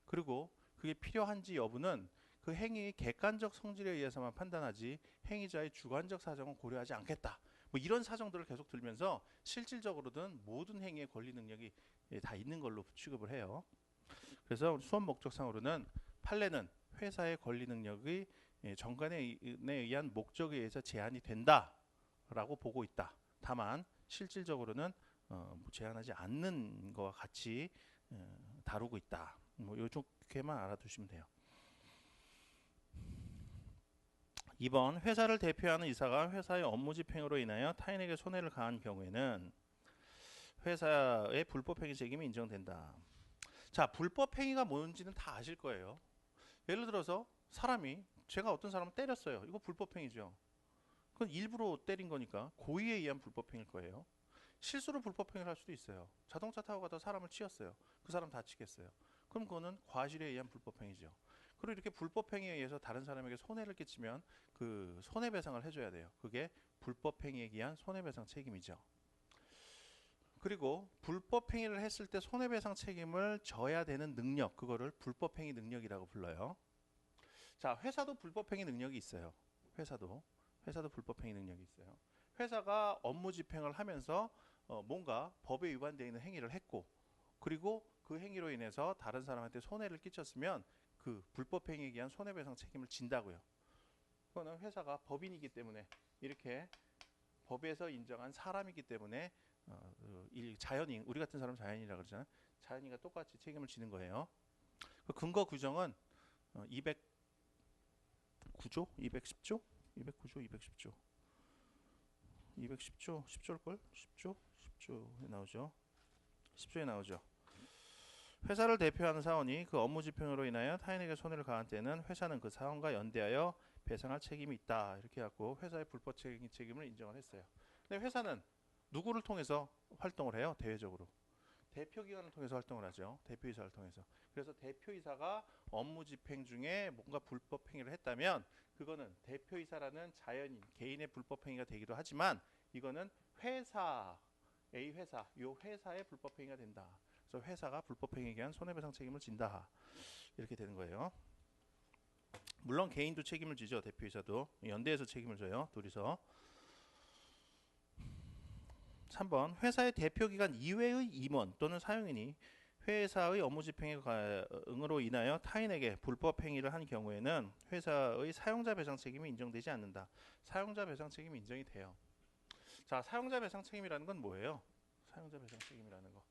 그리고 그게 필요한지 여부는 그 행위의 객관적 성질에 의해서만 판단하지 행위자의 주관적 사정은 고려하지 않겠다. 뭐 이런 사정들을 계속 들면서 실질적으로는 모든 행위의 권리 능력이 다 있는 걸로 취급을 해요. 그래서 수업 목적상으로는 판례는 회사의 권리 능력이 정관에 의한 목적에 의해서 제한이 된다라고 보고 있다. 다만 실질적으로는 제한하지 않는 것과 같이 다루고 있다. 뭐 이렇게만 알아두시면 돼요. 2번 회사를 대표하는 이사가 회사의 업무 집행으로 인하여 타인에게 손해를 가한 경우에는 회사의 불법행위 책임이 인정된다. 자, 불법행위가 뭔지는 다 아실 거예요. 예를 들어서 사람이 제가 어떤 사람을 때렸어요. 이거 불법행위죠. 그건 일부러 때린 거니까 고의에 의한 불법행위일 거예요. 실수로 불법행위를 할 수도 있어요. 자동차 타고 가다 사람을 치였어요. 그 사람 다치겠어요. 그럼 그거는 과실에 의한 불법행위죠. 그리고 이렇게 불법행위에 의해서 다른 사람에게 손해를 끼치면 그 손해배상을 해줘야 돼요. 그게 불법행위에 의한 손해배상 책임이죠. 그리고 불법행위를 했을 때 손해배상 책임을 져야 되는 능력, 그거를 불법행위 능력이라고 불러요. 자, 회사도 불법행위 능력이 있어요. 회사도 불법행위 능력이 있어요. 회사가 업무 집행을 하면서 뭔가 법에 위반되어 있는 행위를 했고, 그리고 그 행위로 인해서 다른 사람한테 손해를 끼쳤으면 그 불법행위에 의한 손해배상 책임을 진다고요. 그거는 회사가 법인이기 때문에 이렇게 법에서 인정한 사람이기 때문에 자연인, 우리 같은 사람 자연이라 그러잖아요. 자연인과 똑같이 책임을 지는 거예요. 그 근거 규정은 209조, 210조, 209조, 210조, 210조, 10조일걸? 10조? 10조에 나오죠. 10조에 나오죠. 회사를 대표하는 사원이 그 업무 집행으로 인하여 타인에게 손해를 가한 때는 회사는 그 사원과 연대하여 배상할 책임이 있다. 이렇게 해갖고 회사의 불법 책임을 인정을 했어요. 근데 회사는 누구를 통해서 활동을 해요? 대외적으로. 대표기관을 통해서 활동을 하죠. 대표이사를 통해서. 그래서 대표이사가 업무 집행 중에 뭔가 불법 행위를 했다면 그거는 대표이사라는 자연인, 개인의 불법 행위가 되기도 하지만 이거는 회사, A 회사, 요 회사의 불법 행위가 된다. 그래서 회사가 불법 행위에 의한 손해배상 책임을 진다. 이렇게 되는 거예요. 물론 개인도 책임을 지죠. 대표이사도. 연대에서 책임을 져요. 둘이서. 3번 회사의 대표기관 이외의 임원 또는 사용인이 회사의 업무 집행으로 인하여 타인에게 불법 행위를 한 경우에는 회사의 사용자 배상 책임이 인정되지 않는다. 사용자 배상 책임이 인정이 돼요. 자, 사용자 배상 책임이라는 건 뭐예요? 사용자 배상 책임이라는 거.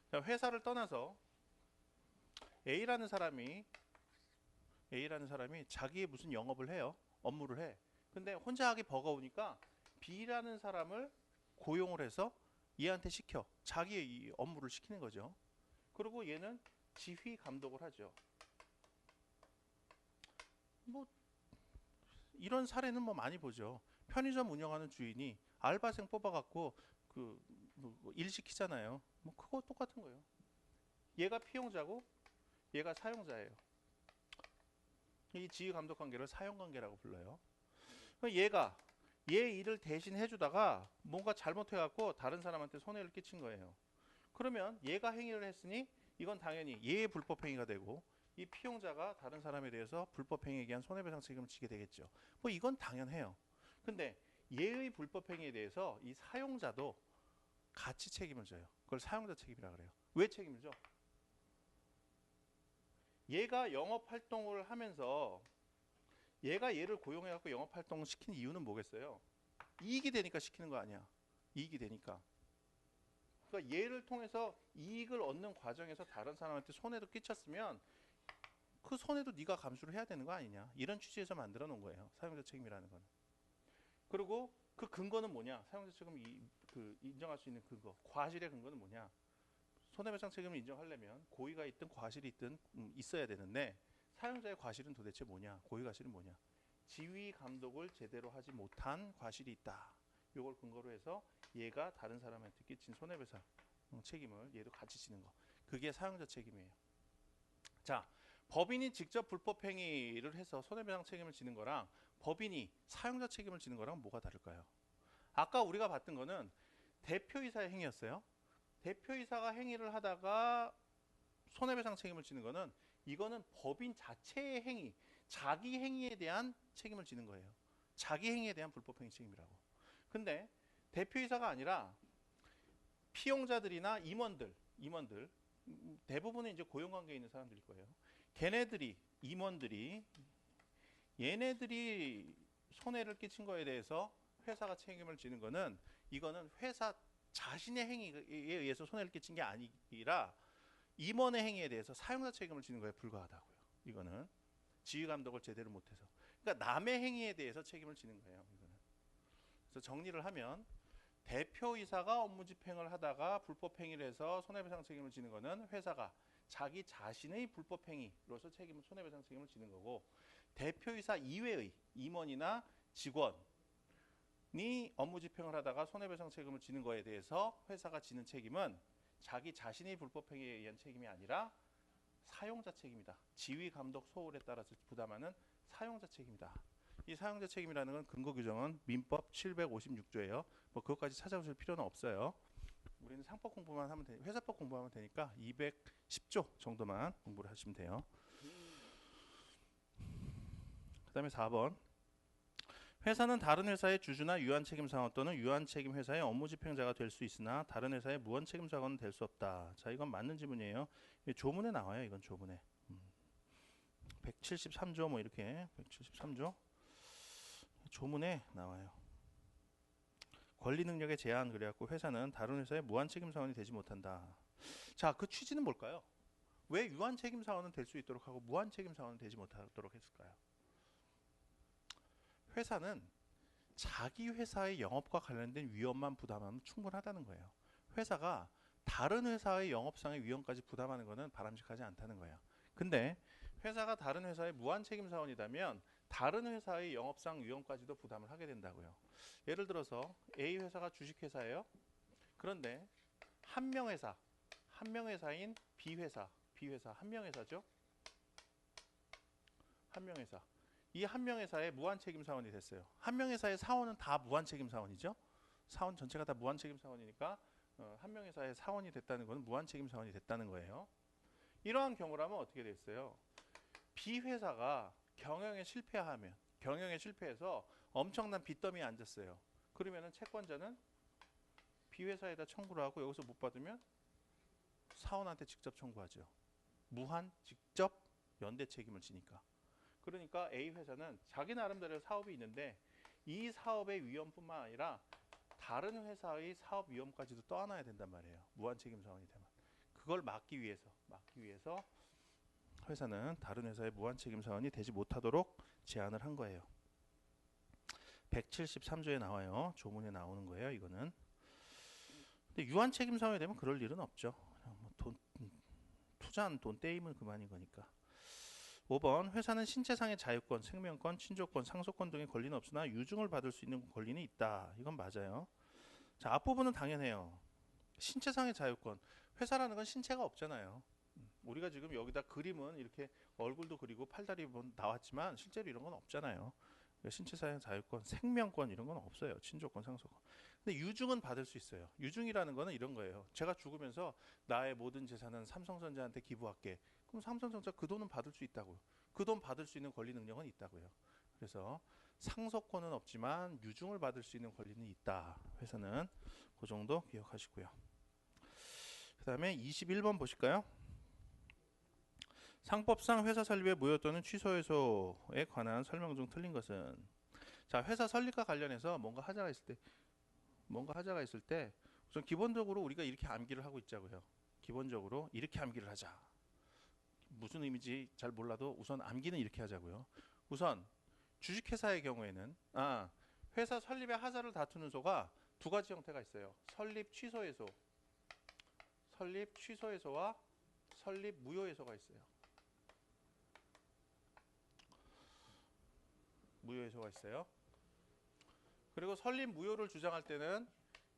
자, 회사를 떠나서 A라는 사람이 자기의 무슨 영업을 해요. 업무를 해. 근데 혼자 하기 버거우니까 B라는 사람을 고용을 해서 얘한테 시켜. 자기의 이 업무를 시키는 거죠. 그리고 얘는 지휘 감독을 하죠. 뭐 이런 사례는 뭐 많이 보죠. 편의점 운영하는 주인이 알바생 뽑아갖고 일 시키잖아요. 뭐 그거 똑같은 거예요. 얘가 피용자고 얘가 사용자예요. 이 지휘 감독 관계를 사용 관계라고 불러요. 얘가 얘 일을 대신 해주다가 뭔가 잘못해갖고 다른 사람한테 손해를 끼친 거예요. 그러면 얘가 행위를 했으니 이건 당연히 얘의 불법 행위가 되고 이 피용자가 다른 사람에 대해서 불법 행위에 의한 손해배상 책임을 지게 되겠죠. 뭐 이건 당연해요. 근데 얘의 불법 행위에 대해서 이 사용자도 같이 책임을 져요. 그걸 사용자 책임이라 그래요. 왜 책임을 져? 얘가 영업 활동을 하면서 얘가 얘를 고용해갖고 영업 활동을 시킨 이유는 뭐겠어요? 이익이 되니까 시키는 거 아니야. 이익이 되니까. 그러니까 얘를 통해서 이익을 얻는 과정에서 다른 사람한테 손해도 끼쳤으면 그 손해도 네가 감수를 해야 되는 거 아니냐. 이런 취지에서 만들어 놓은 거예요. 사용자 책임이라는 건. 그리고 그 근거는 뭐냐? 사용자 책임 인정할 수 있는 근거. 과실의 근거는 뭐냐? 손해배상 책임을 인정하려면 고의가 있든 과실이 있든 있어야 되는데 사용자의 과실은 도대체 뭐냐? 고의 과실은 뭐냐? 지휘 감독을 제대로 하지 못한 과실이 있다. 이걸 근거로 해서 얘가 다른 사람한테 끼친 손해배상 책임을 얘도 같이 지는 거. 그게 사용자 책임이에요. 자, 법인이 직접 불법 행위를 해서 손해배상 책임을 지는 거랑 법인이 사용자 책임을 지는 거랑 뭐가 다를까요? 아까 우리가 봤던 거는 대표이사의 행위였어요. 대표이사가 행위를 하다가 손해배상 책임을 지는 거는 이거는 법인 자체의 행위, 자기 행위에 대한 책임을 지는 거예요. 자기 행위에 대한 불법행위 책임이라고. 근데 대표이사가 아니라 피용자들이나 임원들 대부분은 이제 고용관계에 있는 사람들일 거예요. 걔네들이 임원들이 얘네들이 손해를 끼친 거에 대해서 회사가 책임을 지는 거는 이거는 회사 자신의 행위에 의해서 손해를 끼친 게 아니라 임원의 행위에 대해서 사용자 책임을 지는 거에 불과하다고요. 이거는 지휘 감독을 제대로 못해서. 그러니까 남의 행위에 대해서 책임을 지는 거예요. 이거는. 그래서 정리를 하면 대표이사가 업무 집행을 하다가 불법 행위를 해서 손해배상 책임을 지는 거는 회사가 자기 자신의 불법 행위로서 손해배상 책임을 지는 거고, 대표이사 이외의 임원이나 직원이 업무 집행을 하다가 손해배상 책임을 지는 거에 대해서 회사가 지는 책임은 자기 자신의 불법 행위에 의한 책임이 아니라 사용자 책임이다. 지휘 감독 소홀에 따라서 부담하는 사용자 책임이다. 이 사용자 책임이라는 건 근거 규정은 민법 756조예요. 뭐 그것까지 찾아보실 필요는 없어요. 우리는 상법 공부만 하면 회사법 공부하면 되니까 210조 정도만 공부를 하시면 돼요. 그다음에 4번. 회사는 다른 회사의 주주나 유한 책임 사원 또는 유한 책임 회사의 업무 집행자가 될 수 있으나 다른 회사의 무한 책임 사원은 될 수 없다. 자, 이건 맞는 지문이에요. 조문에 나와요. 이건 조문에. 173조 뭐 이렇게 173조 조문에 나와요. 권리 능력의 제한, 그래갖고 회사는 다른 회사의 무한 책임 사원이 되지 못한다. 자, 그 취지는 뭘까요? 왜 유한 책임 사원은 될 수 있도록 하고 무한 책임 사원은 되지 못하도록 했을까요? 회사는 자기 회사의 영업과 관련된 위험만 부담하면 충분하다는 거예요. 회사가 다른 회사의 영업상의 위험까지 부담하는 것은 바람직하지 않다는 거예요. 근데 회사가 다른 회사의 무한 책임 사원이라면 다른 회사의 영업상 위험까지도 부담을 하게 된다고요. 예를 들어서 A 회사가 주식회사예요. 그런데 한 명회사인 B회사 한 명회사죠. 한 명회사. 이 한 명회사의 무한책임 사원이 됐어요. 한 명회사의 사원은 다 무한책임 사원이죠. 사원 전체가 다 무한책임 사원이니까 한 명회사의 사원이 됐다는 것은 무한책임 사원이 됐다는 거예요. 이러한 경우라면 어떻게 됐어요? B회사가 경영에 실패해서 엄청난 빚더미에 앉았어요. 그러면은 채권자는 B회사에다 청구를 하고 여기서 못 받으면 사원한테 직접 청구하죠. 무한 직접 연대 책임을 지니까. 그러니까 A회사는 자기 나름대로 사업이 있는데 이 사업의 위험뿐만 아니라 다른 회사의 사업 위험까지도 떠안아야 된단 말이에요. 무한책임 사원이 되면. 그걸 막기 위해서 회사는 다른 회사의 무한책임 사원이 되지 못하도록 제한을 한 거예요. 173조에 나와요. 조문에 나오는 거예요. 이거는. 근데 유한책임 사원이 되면 그럴 일은 없죠. 뭐 투자한 돈 떼이면 그만인 거니까. 5번. 회사는 신체상의 자유권, 생명권, 친족권, 상속권 등의 권리는 없으나 유증을 받을 수 있는 권리는 있다. 이건 맞아요. 자, 앞부분은 당연해요. 신체상의 자유권. 회사라는 건 신체가 없잖아요. 우리가 지금 여기다 그림은 이렇게 얼굴도 그리고 팔다리 나왔지만 실제로 이런 건 없잖아요. 신체상의 자유권, 생명권 이런 건 없어요. 친족권, 상속권. 근데 유증은 받을 수 있어요. 유증이라는 거는 이런 거예요. 제가 죽으면서 나의 모든 재산은 삼성전자한테 기부할게. 그럼 삼성전자 그 돈은 받을 수 있다고요. 그 돈 받을 수 있는 권리 능력은 있다고요. 그래서 상속권은 없지만 유증을 받을 수 있는 권리는 있다. 회사는 그 정도 기억하시고요. 그 다음에 21번 보실까요? 상법상 회사 설립의 무효 또는 취소해소에 관한 설명 중 틀린 것은. 자, 회사 설립과 관련해서 뭔가 하자가 있을 때 우선 기본적으로 우리가 이렇게 암기를 하고 있자고요. 기본적으로 이렇게 암기를 하자. 무슨 의미인지 잘 몰라도 우선 암기는 이렇게 하자고요. 우선 주식회사의 경우에는 회사 설립의 하자를 다투는 소가 두 가지 형태가 있어요. 설립 취소해소와 설립 무효해소가 있어요. 무효해소가 있어요. 그리고 설립 무효를 주장할 때는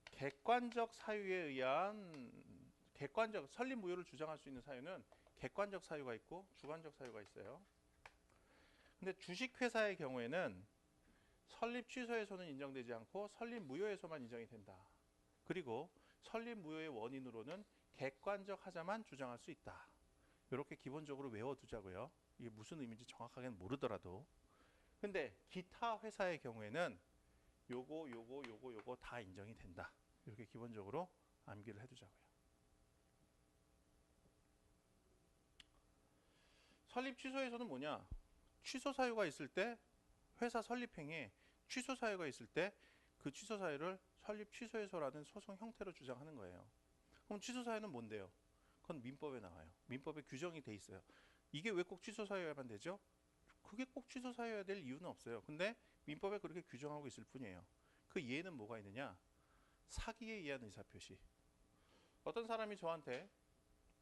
객관적 사유에 의한 설립 무효를 주장할 수 있는 사유는 객관적 사유가 있고 주관적 사유가 있어요. 근데 주식회사의 경우에는 설립 취소해소는 인정되지 않고 설립 무효해소만 인정이 된다. 그리고 설립 무효의 원인으로는 객관적 하자만 주장할 수 있다. 이렇게 기본적으로 외워두자고요. 이게 무슨 의미인지 정확하게는 모르더라도. 근데 기타 회사의 경우에는 요거 다 인정이 된다. 이렇게 기본적으로 암기를 해두자고요. 설립 취소에서는 뭐냐? 취소 사유가 있을 때 회사 설립행위에 취소 사유가 있을 때 그 취소 사유를 설립 취소해소라는 소송 형태로 주장하는 거예요. 그럼 취소 사유는 뭔데요? 그건 민법에 나와요. 민법에 규정이 돼 있어요. 이게 왜 꼭 취소 사유여야만 되죠? 그게 꼭 취소 사유여야 될 이유는 없어요. 근데 민법에 그렇게 규정하고 있을 뿐이에요. 그 예는 뭐가 있느냐? 사기에 의한 의사표시. 어떤 사람이 저한테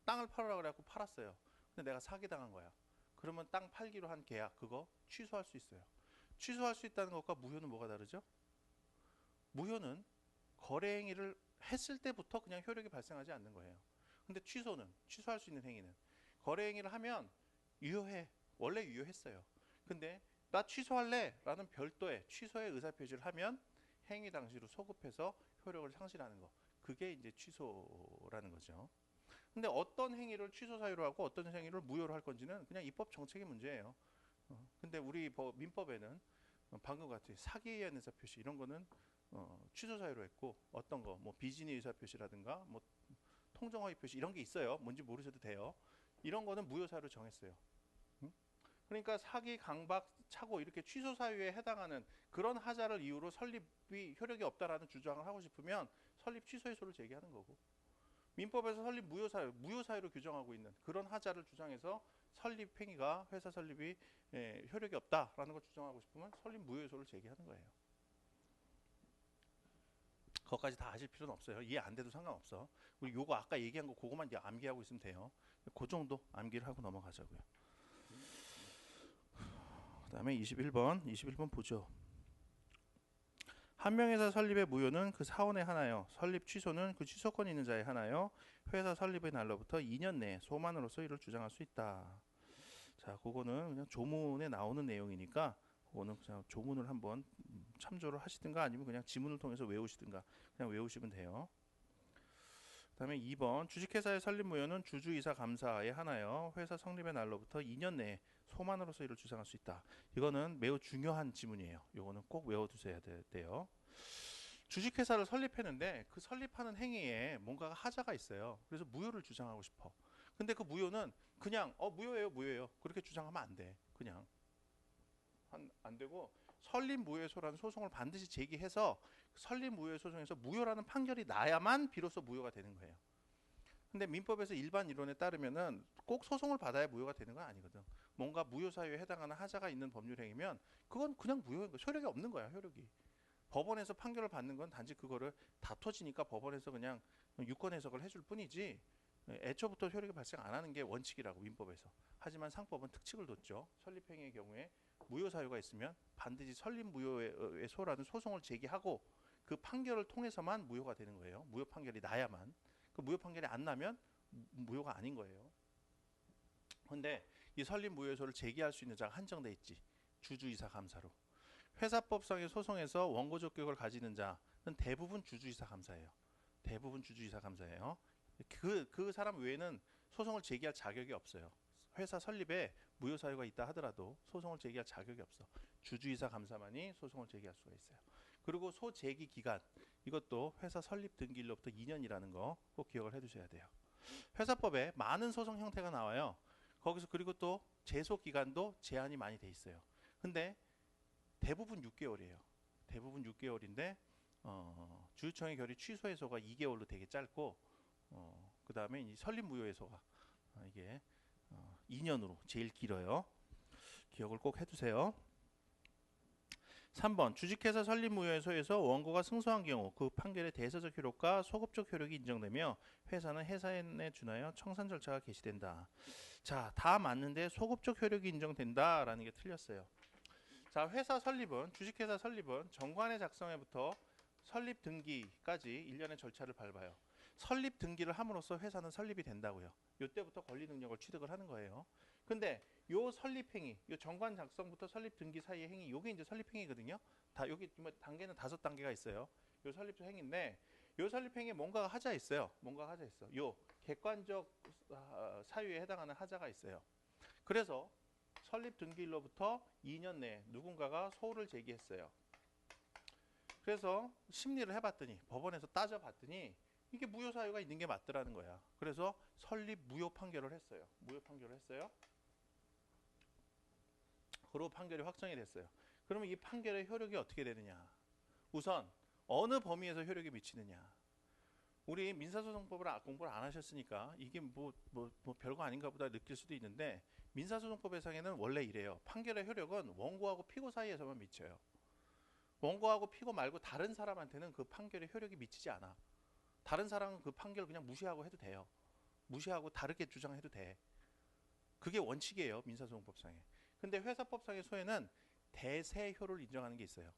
땅을 팔으라고 그래갖고 팔았어요. 근데 내가 사기당한 거야. 그러면 땅 팔기로 한 계약 그거 취소할 수 있어요. 취소할 수 있다는 것과 무효는 뭐가 다르죠? 무효는 거래 행위를 했을 때부터 그냥 효력이 발생하지 않는 거예요. 근데 취소는 취소할 수 있는 행위는 거래 행위를 하면 유효해. 원래 유효했어요. 근데 나 취소할래 라는 별도의 취소의 의사표시를 하면 행위 당시로 소급해서 효력을 상실하는 거. 그게 이제 취소라는 거죠. 근데 어떤 행위를 취소 사유로 하고 어떤 행위를 무효로 할 건지는 그냥 입법 정책의 문제예요. 근데 우리 민법에는 방금 같이 사기에 의한 의사표시 이런 거는 취소 사유로 했고 어떤 거 뭐 비진의 의사표시라든가 뭐 통정허위 표시 이런 게 있어요. 뭔지 모르셔도 돼요. 이런 거는 무효 사유로 정했어요. 그러니까 사기, 강박, 착오 이렇게 취소 사유에 해당하는 그런 하자를 이유로 설립이 효력이 없다라는 주장을 하고 싶으면 설립 취소 해소를 제기하는 거고 민법에서 설립 무효 사유로 규정하고 있는 그런 하자를 주장해서 설립 행위가 회사 설립이 효력이 없다라는 걸 주장하고 싶으면 설립 무효 해소를 제기하는 거예요. 그것까지 다 아실 필요는 없어요. 이해 안 돼도 상관없어. 우리 요거 아까 얘기한 거 그거만 이제 암기하고 있으면 돼요. 그 정도 암기를 하고 넘어가자고요. 그다음에 21번 보죠. 한 명회사 설립의 무효는 그 사원의 하나요. 설립 취소는 그 취소권 있는 자의 하나요. 회사 설립의 날로부터 2년 내에 소만으로서 이를 주장할 수 있다. 자, 그거는 그냥 조문에 나오는 내용이니까 그거는 그냥 조문을 한번 참조를 하시든가 아니면 그냥 지문을 통해서 외우시든가 그냥 외우시면 돼요. 그다음에 2번 주식회사의 설립 무효는 주주이사 감사의 하나요. 회사 성립의 날로부터 2년 내에 소만으로서 이를 주장할 수 있다. 이거는 매우 중요한 지문이에요. 이거는 꼭 외워두셔야 돼요. 주식회사를 설립했는데 그 설립하는 행위에 뭔가가 하자가 있어요. 그래서 무효를 주장하고 싶어. 근데 그 무효는 그냥 무효예요. 그렇게 주장하면 안 돼. 그냥 안 되고 설립 무효소라는 소송을 반드시 제기해서 설립 무효 소송에서 무효라는 판결이 나야만 비로소 무효가 되는 거예요. 근데 민법에서 일반 이론에 따르면은 꼭 소송을 받아야 무효가 되는 건 아니거든. 뭔가 무효 사유에 해당하는 하자가 있는 법률 행위면 그건 그냥 무효인 거야. 효력이 없는 거야, 효력이. 법원에서 판결을 받는 건 단지 그거를 다퉈지니까 법원에서 그냥 유권 해석을 해줄 뿐이지 애초부터 효력이 발생 안 하는 게 원칙이라고 민법에서. 하지만 상법은 특칙을 뒀죠. 설립행위의 경우에 무효 사유가 있으면 반드시 설립 무효의 소라는 소송을 제기하고 그 판결을 통해서만 무효가 되는 거예요. 무효 판결이 나야만. 그 무효 판결이 안 나면 무효가 아닌 거예요. 근데 이 설립 무효소를 제기할 수 있는 자가 한정돼 있지. 주주이사 감사로. 회사법상의 소송에서 원고 적격을 가지는 자는 대부분 주주이사 감사예요. 대부분 주주이사 감사예요. 그 사람 외에는 소송을 제기할 자격이 없어요. 회사 설립에 무효 사유가 있다 하더라도 소송을 제기할 자격이 없어. 주주이사 감사만이 소송을 제기할 수가 있어요. 그리고 소제기 기간 이것도 회사 설립 등기일로부터 2년이라는 거 꼭 기억을 해두셔야 돼요. 회사법에 많은 소송 형태가 나와요. 거기서 그리고 또 제소 기간도 제한이 많이 돼 있어요. 근데 대부분 6개월이에요. 대부분 6개월인데 주주총회 결의 취소 해소가 2개월로 되게 짧고 그 다음에 이 설립 무효 해소가 이게 2년으로 제일 길어요. 기억을 꼭 해두세요. 3번 주식회사 설립 무효해소에서 원고가 승소한 경우 그 판결의 대서적 효력과 소급적 효력이 인정되며 회사는 해산에 준하여 청산 절차가 개시된다. 자, 다 맞는데 소급적 효력이 인정된다라는 게 틀렸어요. 자, 회사 설립은 주식회사 설립은 정관의 작성에부터 설립 등기까지 일련의 절차를 밟아요. 설립 등기를 함으로써 회사는 설립이 된다고요. 이때부터 권리 능력을 취득을 하는 거예요. 근데 요 설립 행위, 요 정관 작성부터 설립 등기 사이의 행위, 요게 이제 설립 행위거든요. 다 여기 단계는 5단계가 있어요. 요 설립 행위인데 요 설립 행위에 뭔가가 하자 있어요. 뭔가가 하자 있어. 요 객관적 사유에 해당하는 하자가 있어요. 그래서 설립 등기일로부터 2년 내에 누군가가 소를 제기했어요. 그래서 심리를 해봤더니 법원에서 따져봤더니 이게 무효 사유가 있는 게 맞더라는 거야. 그래서 설립 무효 판결을 했어요. 무효 판결을 했어요. 그리고 판결이 확정이 됐어요. 그러면 이 판결의 효력이 어떻게 되느냐? 우선 어느 범위에서 효력이 미치느냐? 우리 민사소송법을 공부를 안 하셨으니까 이게 뭐 별거 아닌가 보다 느낄 수도 있는데, 민사소송법에서는 원래 이래요. 판결의 효력은 원고하고 피고 사이에서만 미쳐요. 원고하고 피고 말고 다른 사람한테는 그 판결의 효력이 미치지 않아. 다른 사람은 그 판결 그냥 무시하고 해도 돼요. 무시하고 다르게 주장해도 돼. 그게 원칙이에요, 민사소송법상에. 근데 회사법상의 소에는 대세효를 인정하는 게 있어요.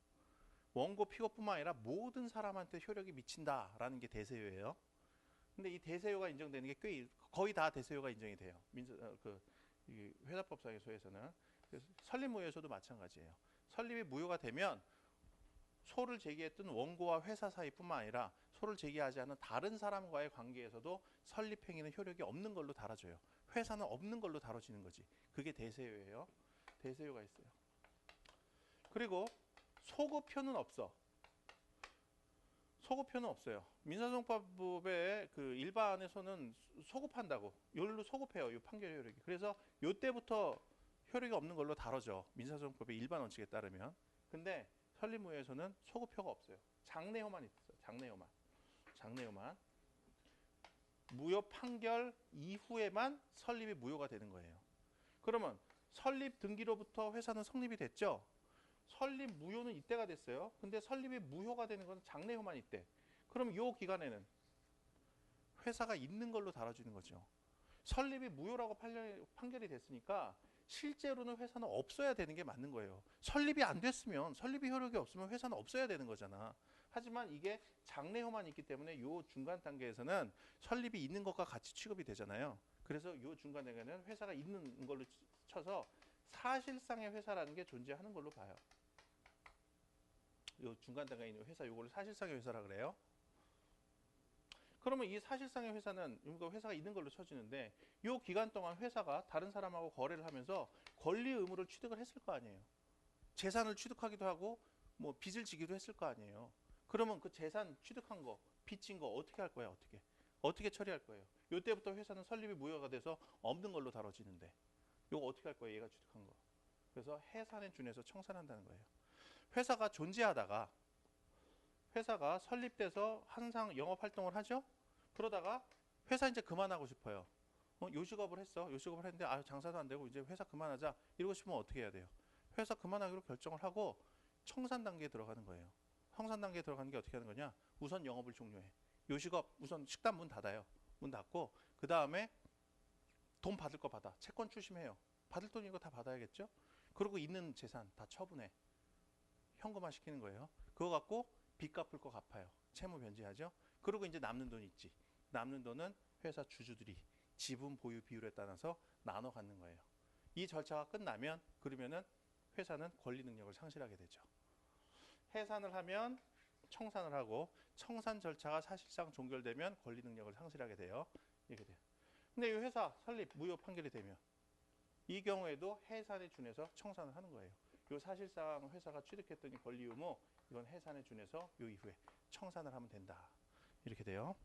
원고 피고뿐만 아니라 모든 사람한테 효력이 미친다라는 게 대세효예요. 근데 이 대세효가 인정되는 게 거의 다 대세효가 인정이 돼요. 이 회사법상의 소에서는. 그래서 설립무효에서도 마찬가지예요. 설립이 무효가 되면 소를 제기했던 원고와 회사 사이뿐만 아니라 소를 제기하지 않은 다른 사람과의 관계에서도 설립행위는 효력이 없는 걸로 다뤄져요. 회사는 없는 걸로 다뤄지는 거지. 그게 대세효예요. 대세효가 있어요. 그리고 소급효는 없어. 소급효는 없어요. 민사소송법의 그 일반에서는 소급한다고. 요일로 소급해요. 요 판결 효력이. 그래서 요때부터 효력이 없는 걸로 다뤄져. 민사소송법의 일반 원칙에 따르면. 근데 설립무효에서는 소급효가 없어요. 장내효만 있어요. 장내효만. 장내효만. 무효 판결 이후에만 설립이 무효가 되는 거예요. 그러면 설립 등기로부터 회사는 성립이 됐죠? 설립 무효는 이때가 됐어요. 근데 설립이 무효가 되는 건 장내효만 이때. 그럼 이 기간에는 회사가 있는 걸로 다뤄지는 거죠. 설립이 무효라고 판결이 됐으니까 실제로는 회사는 없어야 되는 게 맞는 거예요. 설립이 안 됐으면, 설립이 효력이 없으면 회사는 없어야 되는 거잖아. 하지만 이게 장내효만 있기 때문에 이 중간 단계에서는 설립이 있는 것과 같이 취급이 되잖아요. 그래서 이 중간 단계는 회사가 있는 걸로 쳐서 사실상의 회사라는 게 존재하는 걸로 봐요. 이 중간 단계에 있는 회사, 이걸 사실상의 회사라 그래요. 그러면 이 사실상의 회사는 회사가 있는 걸로 쳐지는데, 이 기간 동안 회사가 다른 사람하고 거래를 하면서 권리 의무를 취득을 했을 거 아니에요. 재산을 취득하기도 하고 뭐 빚을 지기도 했을 거 아니에요. 그러면 그 재산 취득한 거, 빚진 거 어떻게 할 거야? 어떻게 처리할 거예요? 이때부터 회사는 설립이 무효가 돼서 없는 걸로 다뤄지는데, 이거 어떻게 할 거예요? 얘가 취득한 거. 그래서 해산에 준해서 청산한다는 거예요. 회사가 존재하다가 회사가 설립돼서 항상 영업 활동을 하죠. 그러다가 회사 이제 그만하고 싶어요. 요식업을 했어. 요식업을 했는데 장사도 안 되고 이제 회사 그만하자 이러고 싶으면 어떻게 해야 돼요? 회사 그만하기로 결정을 하고 청산 단계에 들어가는 거예요. 청산 단계에 들어가는 게 어떻게 하는 거냐? 우선 영업을 종료해. 요식업 우선 식당 문 닫아요. 문 닫고 그 다음에 돈 받을 거 받아. 채권 출심해요. 받을 돈 이거 다 받아야겠죠? 그리고 있는 재산 다 처분해. 현금화 시키는 거예요. 그거 갖고 빚 갚을 거 갚아요. 채무 변제하죠. 그리고 이제 남는 돈 있지. 남는 돈은 회사 주주들이 지분 보유 비율에 따라서 나눠 갖는 거예요. 이 절차가 끝나면 그러면은 회사는 권리 능력을 상실하게 되죠. 해산을 하면 청산을 하고 청산 절차가 사실상 종결되면 권리 능력을 상실하게 돼요. 이렇게 돼요. 근데 이 회사 설립 무효 판결이 되면 이 경우에도 해산에 준해서 청산을 하는 거예요. 요 사실상 회사가 취득했던 이 권리 의무 이건 해산에 준해서 요 이후에 청산을 하면 된다. 이렇게 돼요.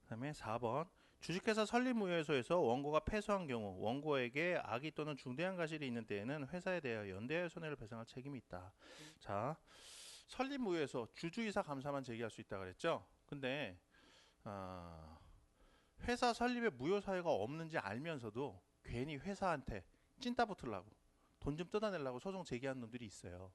그다음에 4번 주식회사 설립무효에서에서 원고가 패소한 경우 원고에게 악의 또는 중대한 과실이 있는 때에는 회사에 대하여 연대의 손해를 배상할 책임이 있다. 자, 설립무효에서 주주이사 감사만 제기할 수 있다 그랬죠. 근데 회사 설립에 무효 사유가 없는지 알면서도 괜히 회사한테 찐따 붙으려고 돈 좀 뜯어내려고 소송 제기하는 놈들이 있어요.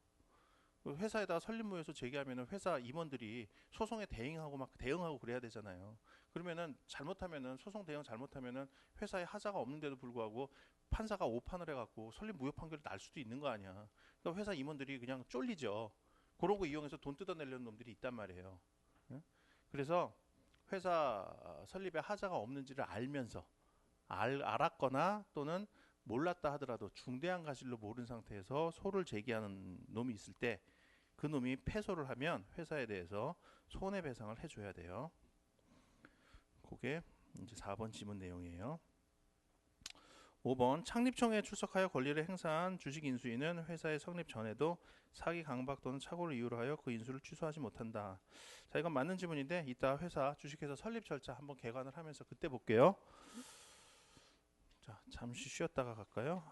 회사에다가 설립무효에서 제기하면은 회사 임원들이 소송에 대응하고 그래야 되잖아요. 그러면은 잘못하면은 소송 대응 잘못하면은 회사에 하자가 없는데도 불구하고 판사가 오판을 해갖고 설립무효 판결이 날 수도 있는 거 아니야. 그러니까 회사 임원들이 그냥 쫄리죠. 그런 거 이용해서 돈 뜯어내려는 놈들이 있단 말이에요. 응? 그래서 회사 설립에 하자가 없는지를 알면서 알았거나 또는 몰랐다 하더라도 중대한 과실로 모른 상태에서 소를 제기하는 놈이 있을 때 그 놈이 패소를 하면 회사에 대해서 손해배상을 해줘야 돼요. 그게 이제 4번 지문 내용이에요. 5번 창립총회에 출석하여 권리를 행사한 주식 인수인은 회사의 성립 전에도 사기 강박 또는 착오를 이유로 하여 그 인수를 취소하지 못한다. 자, 이건 맞는 지문인데 이따 회사 주식회사 설립 절차 한번 개관을 하면서 그때 볼게요. 자, 잠시 쉬었다가 갈까요?